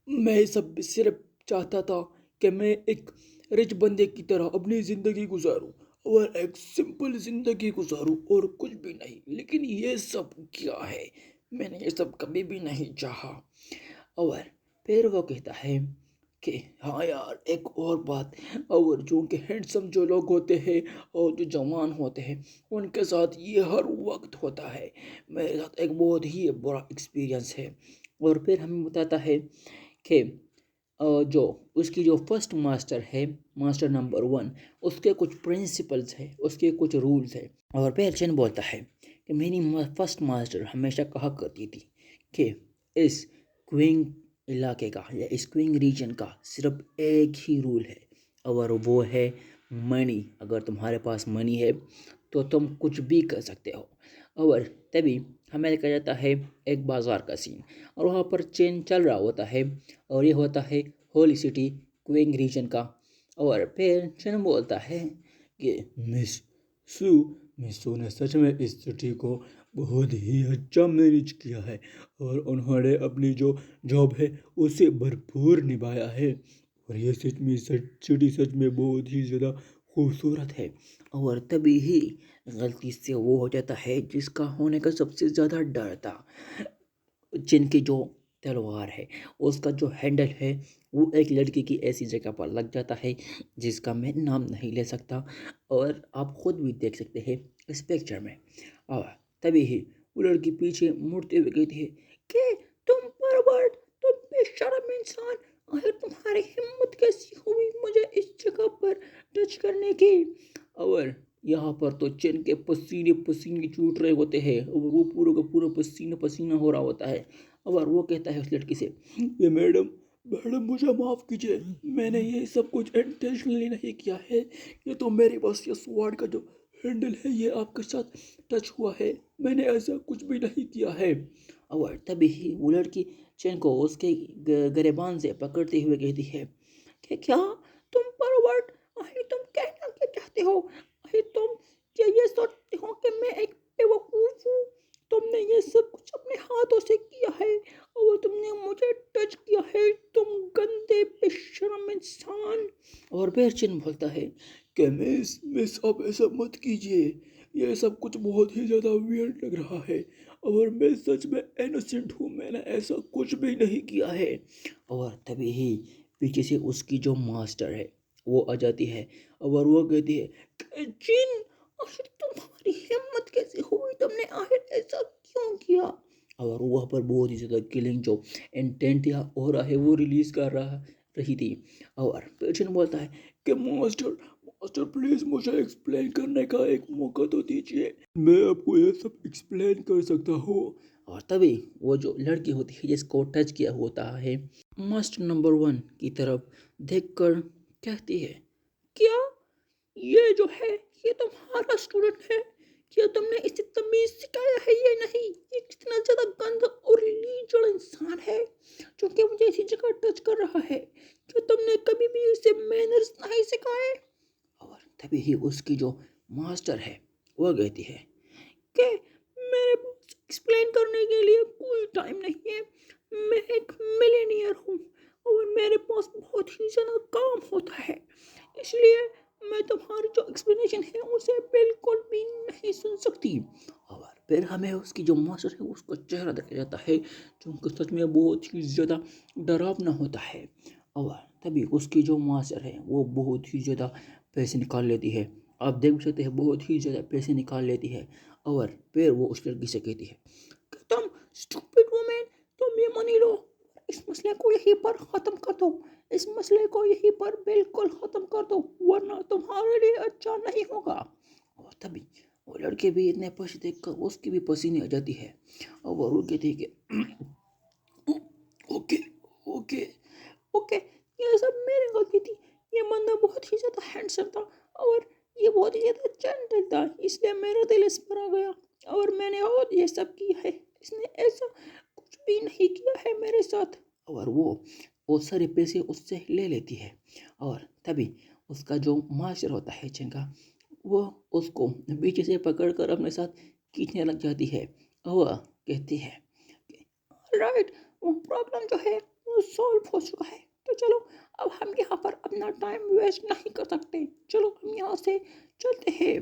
میں سب صرف چاہتا تھا کہ میں ایک رچ بندے کی طرح اپنی زندگی گزاروں اور ایک سمپل زندگی گزاروں اور کچھ بھی نہیں، لیکن یہ سب کیا ہے، میں نے یہ سب کبھی بھی نہیں چاہا. اور پھر وہ کہتا ہے کہ ہاں یار ایک اور بات، اور جو کہ ہینڈسم جو لوگ ہوتے ہیں اور جو جوان ہوتے ہیں ان کے ساتھ یہ ہر وقت ہوتا ہے، میرے ساتھ ایک بہت ہی برا ایکسپیرینس ہے. اور پھر ہمیں بتاتا ہے کہ جو اس کی جو فرسٹ ماسٹر ہے ماسٹر نمبر 1 اس کے کچھ پرنسپلز ہیں، اس کے کچھ رولز ہیں. اور پھر چین بولتا ہے کہ میری فرسٹ ماسٹر ہمیشہ کہا کرتی تھی کہ اس کوئنگ علاقے کا یا اس کوئنگ ریجن کا صرف ایک ہی رول ہے اور وہ ہے منی. اگر تمہارے پاس منی ہے تو تم کچھ بھی کر سکتے ہو. اور تبھی ہمیں کہا جاتا ہے ایک بازار کا سین اور وہاں پر چین چل رہا ہوتا ہے اور یہ ہوتا ہے ہولی سٹی کوئنگ ریجن کا. اور پھر چین بولتا ہے کہ مس سو نے سچ میں اس سٹی کو بہت ہی اچھا مینیج کیا ہے اور انہوں نے اپنی جو جاب ہے اسے بھرپور نبھایا ہے اور یہ سٹی سچ میں بہت ہی زیادہ خوبصورت ہے. اور تبھی ہی غلطی سے وہ ہو جاتا ہے جس کا ہونے کا سب سے زیادہ ڈر تھا. جن کی جو تلوار ہے اس کا جو ہینڈل ہے وہ ایک لڑکی کی ایسی جگہ پر لگ جاتا ہے جس کا میں نام نہیں لے سکتا اور آپ خود بھی دیکھ سکتے ہیں اس پکچر میں. اور تبھی ہی وہ لڑکی پیچھے مڑتے ہوئے کہتی ہے کہ تم پرورٹ، تم بے شرم انسان، آخر تمہاری ہمت کیسی ہوئی مجھے اس جگہ پر ٹچ کرنے کی. اور یہاں پر تو چین کے پسینے پسینے چھوٹ رہے ہوتے ہیں اور وہ پورا کا پورا پسینہ پسینہ ہو رہا ہوتا ہے. اور وہ کہتا ہے اس لڑکی سے کہ میڈم مجھے معاف کیجیے، میں نے یہ سب کچھ انٹینشنلی نہیں کیا ہے، یہ تو میرے پاس یہ سوارڈ کا جو ہینڈل ہے یہ آپ کے ساتھ ٹچ ہوا ہے، میں نے ایسا کچھ بھی نہیں کیا ہے. اور تبھی ہی وہ لڑکی چین کو اس کے گریبان سے پکڑتے ہوئے کہتی ہے کہ کیا تم پرورٹ، آخر تم کہنا کیا چاہتے ہو؟ آخر تم یہ سوچتے ہو کہ میں ایک بیوقوف ہوں؟ تم نے یہ سب کچھ اپنے ہاتھوں سے کیا ہے اور تم نے مجھے ٹچ کیا ہے، تم گندے بے شرم انسان. اور پھر چین بولتا ہے کہ مس آپ ایسا مت کیجیے، یہ سب کچھ بہت ہی زیادہ ویئرڈ لگ رہا ہے اور میں سچ میں انوسینٹ ہوں، میں نے ایسا کچھ بھی نہیں کیا ہے۔ اور تبھی ہی پیچھے سے اس کی جو ماسٹر ہے وہ آ جاتی ہے اور وہ کہتی ہے کہ جن، آخر تمہاری ہمت کیسے ہوئی، تم نے آخر ایسا کیوں کیا؟ اور وہاں پر بہت ہی زیادہ کلنگ جو انٹینٹ یا اورا ہے وہ ریلیز کر رہی تھی۔ اور پیشن بولتا ہے کہ ماسٹر پلیز مجھے ایکسپلین کرنے کا ایک موقع تو دیجیے، میں آپ کو یہ سب ایکسپلین کر سکتا ہوں۔ اور تبھی وہ جو لڑکی ہوتی ہے جس کو ٹچ کیا ہوتا ہے ماسٹر نمبر 1 کی طرف دیکھ کر کہتی ہے کیا یہ جو ہے یہ تمہارا اسٹوڈنٹ ہے؟ کیا تم نے اسے تمیز سکھایا ہے یا نہیں؟ یہ کتنا زیادہ گندا اور لیچڑ انسان ہے جو کہ مجھے اسی جگہ ٹچ کر رہا ہے۔ کیا تم نے کبھی بھی اسے مینرز نہیں سکھائے؟ اور تبھی ہی اس کی جو ماسٹر ہے وہ کہتی ہے کہ میرے پاس ایکسپلین کرنے کے لیے کوئی ٹائم نہیں ہے، میں ایک ملینئر ہوں اور میرے پاس بہت ہی زیادہ کام ہوتا ہے، اس لیے میں تمہاری جو ایکسپلینیشن ہے اسے بالکل بھی نہیں سن سکتی۔ اور پھر ہمیں اس کی جو ماسٹر ہے اس کا چہرہ دیکھا جاتا ہے جو کہ سچ میں بہت ہی زیادہ ڈراونا ہوتا ہے۔ اور تبھی اس کی جو ماسٹر ہے وہ بہت ہی زیادہ پیسے نکال لیتی ہے، آپ دیکھ سکتے ہیں بہت ہی زیادہ پیسے نکال لیتی ہے۔ اور پھر وہ اس لڑکی سے کہتی ہے کہ تم اسٹوپڈ وومن، تم یہ منی لو، اس مسئلے کو یہیں پر ختم کر دو، اس مسئلے کو یہیں پر بالکل ختم کر دو ورنہ تمہارے لیے اچھا نہیں ہوگا۔ اور تبھی وہ لڑکے بھی اتنے پیسے دیکھ کر اس کی بھی پسینے آ جاتی ہے اور وہ کہتی ہے کہ اوکے اوکے اوکے، یہ سب میری غلطی تھی، یہ بندہ بہت ہی زیادہ ہینڈسم تھا اور یہ بہت ہی زیادہ جینٹل تھا، اس لیے میرا دل اس پر آ گیا اور میں نے اور یہ سب کیا ہے، اس نے ایسا کچھ بھی نہیں کیا ہے میرے ساتھ۔ اور وہ سارے پیسے اس سے لے لیتی ہے۔ اور تبھی اس کا جو ماسٹر ہوتا ہے چنگا، وہ اس کو پیچھے سے پکڑ کر اپنے ساتھ کھینچنے لگ جاتی ہے اور کہتی ہے رائٹ، وہ پرابلم جو ہے وہ سالو ہو چکا ہے، تو چلو اب ہم یہاں پر اپنا ٹائم ویسٹ نہیں کر سکتے، چلو ہم یہاں سے چلتے ہیں۔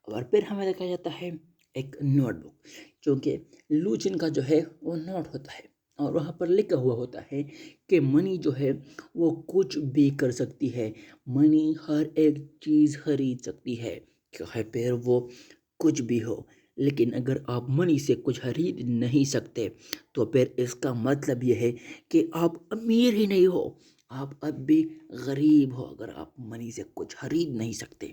اور پھر ہمیں دیکھا جاتا ہے ایک نوٹ بک، چونکہ لوچن کا جو ہے وہ نوٹ ہوتا ہے اور وہاں پر لکھا ہوا ہوتا ہے کہ منی جو ہے وہ کچھ بھی کر سکتی ہے، منی ہر ایک چیز خرید سکتی ہے، چاہے پھر وہ کچھ بھی ہو، لیکن اگر آپ منی سے کچھ خرید نہیں سکتے تو پھر اس کا مطلب یہ ہے کہ آپ امیر ہی نہیں ہو، آپ اب بھی غریب ہو اگر آپ منی سے کچھ خرید نہیں سکتے۔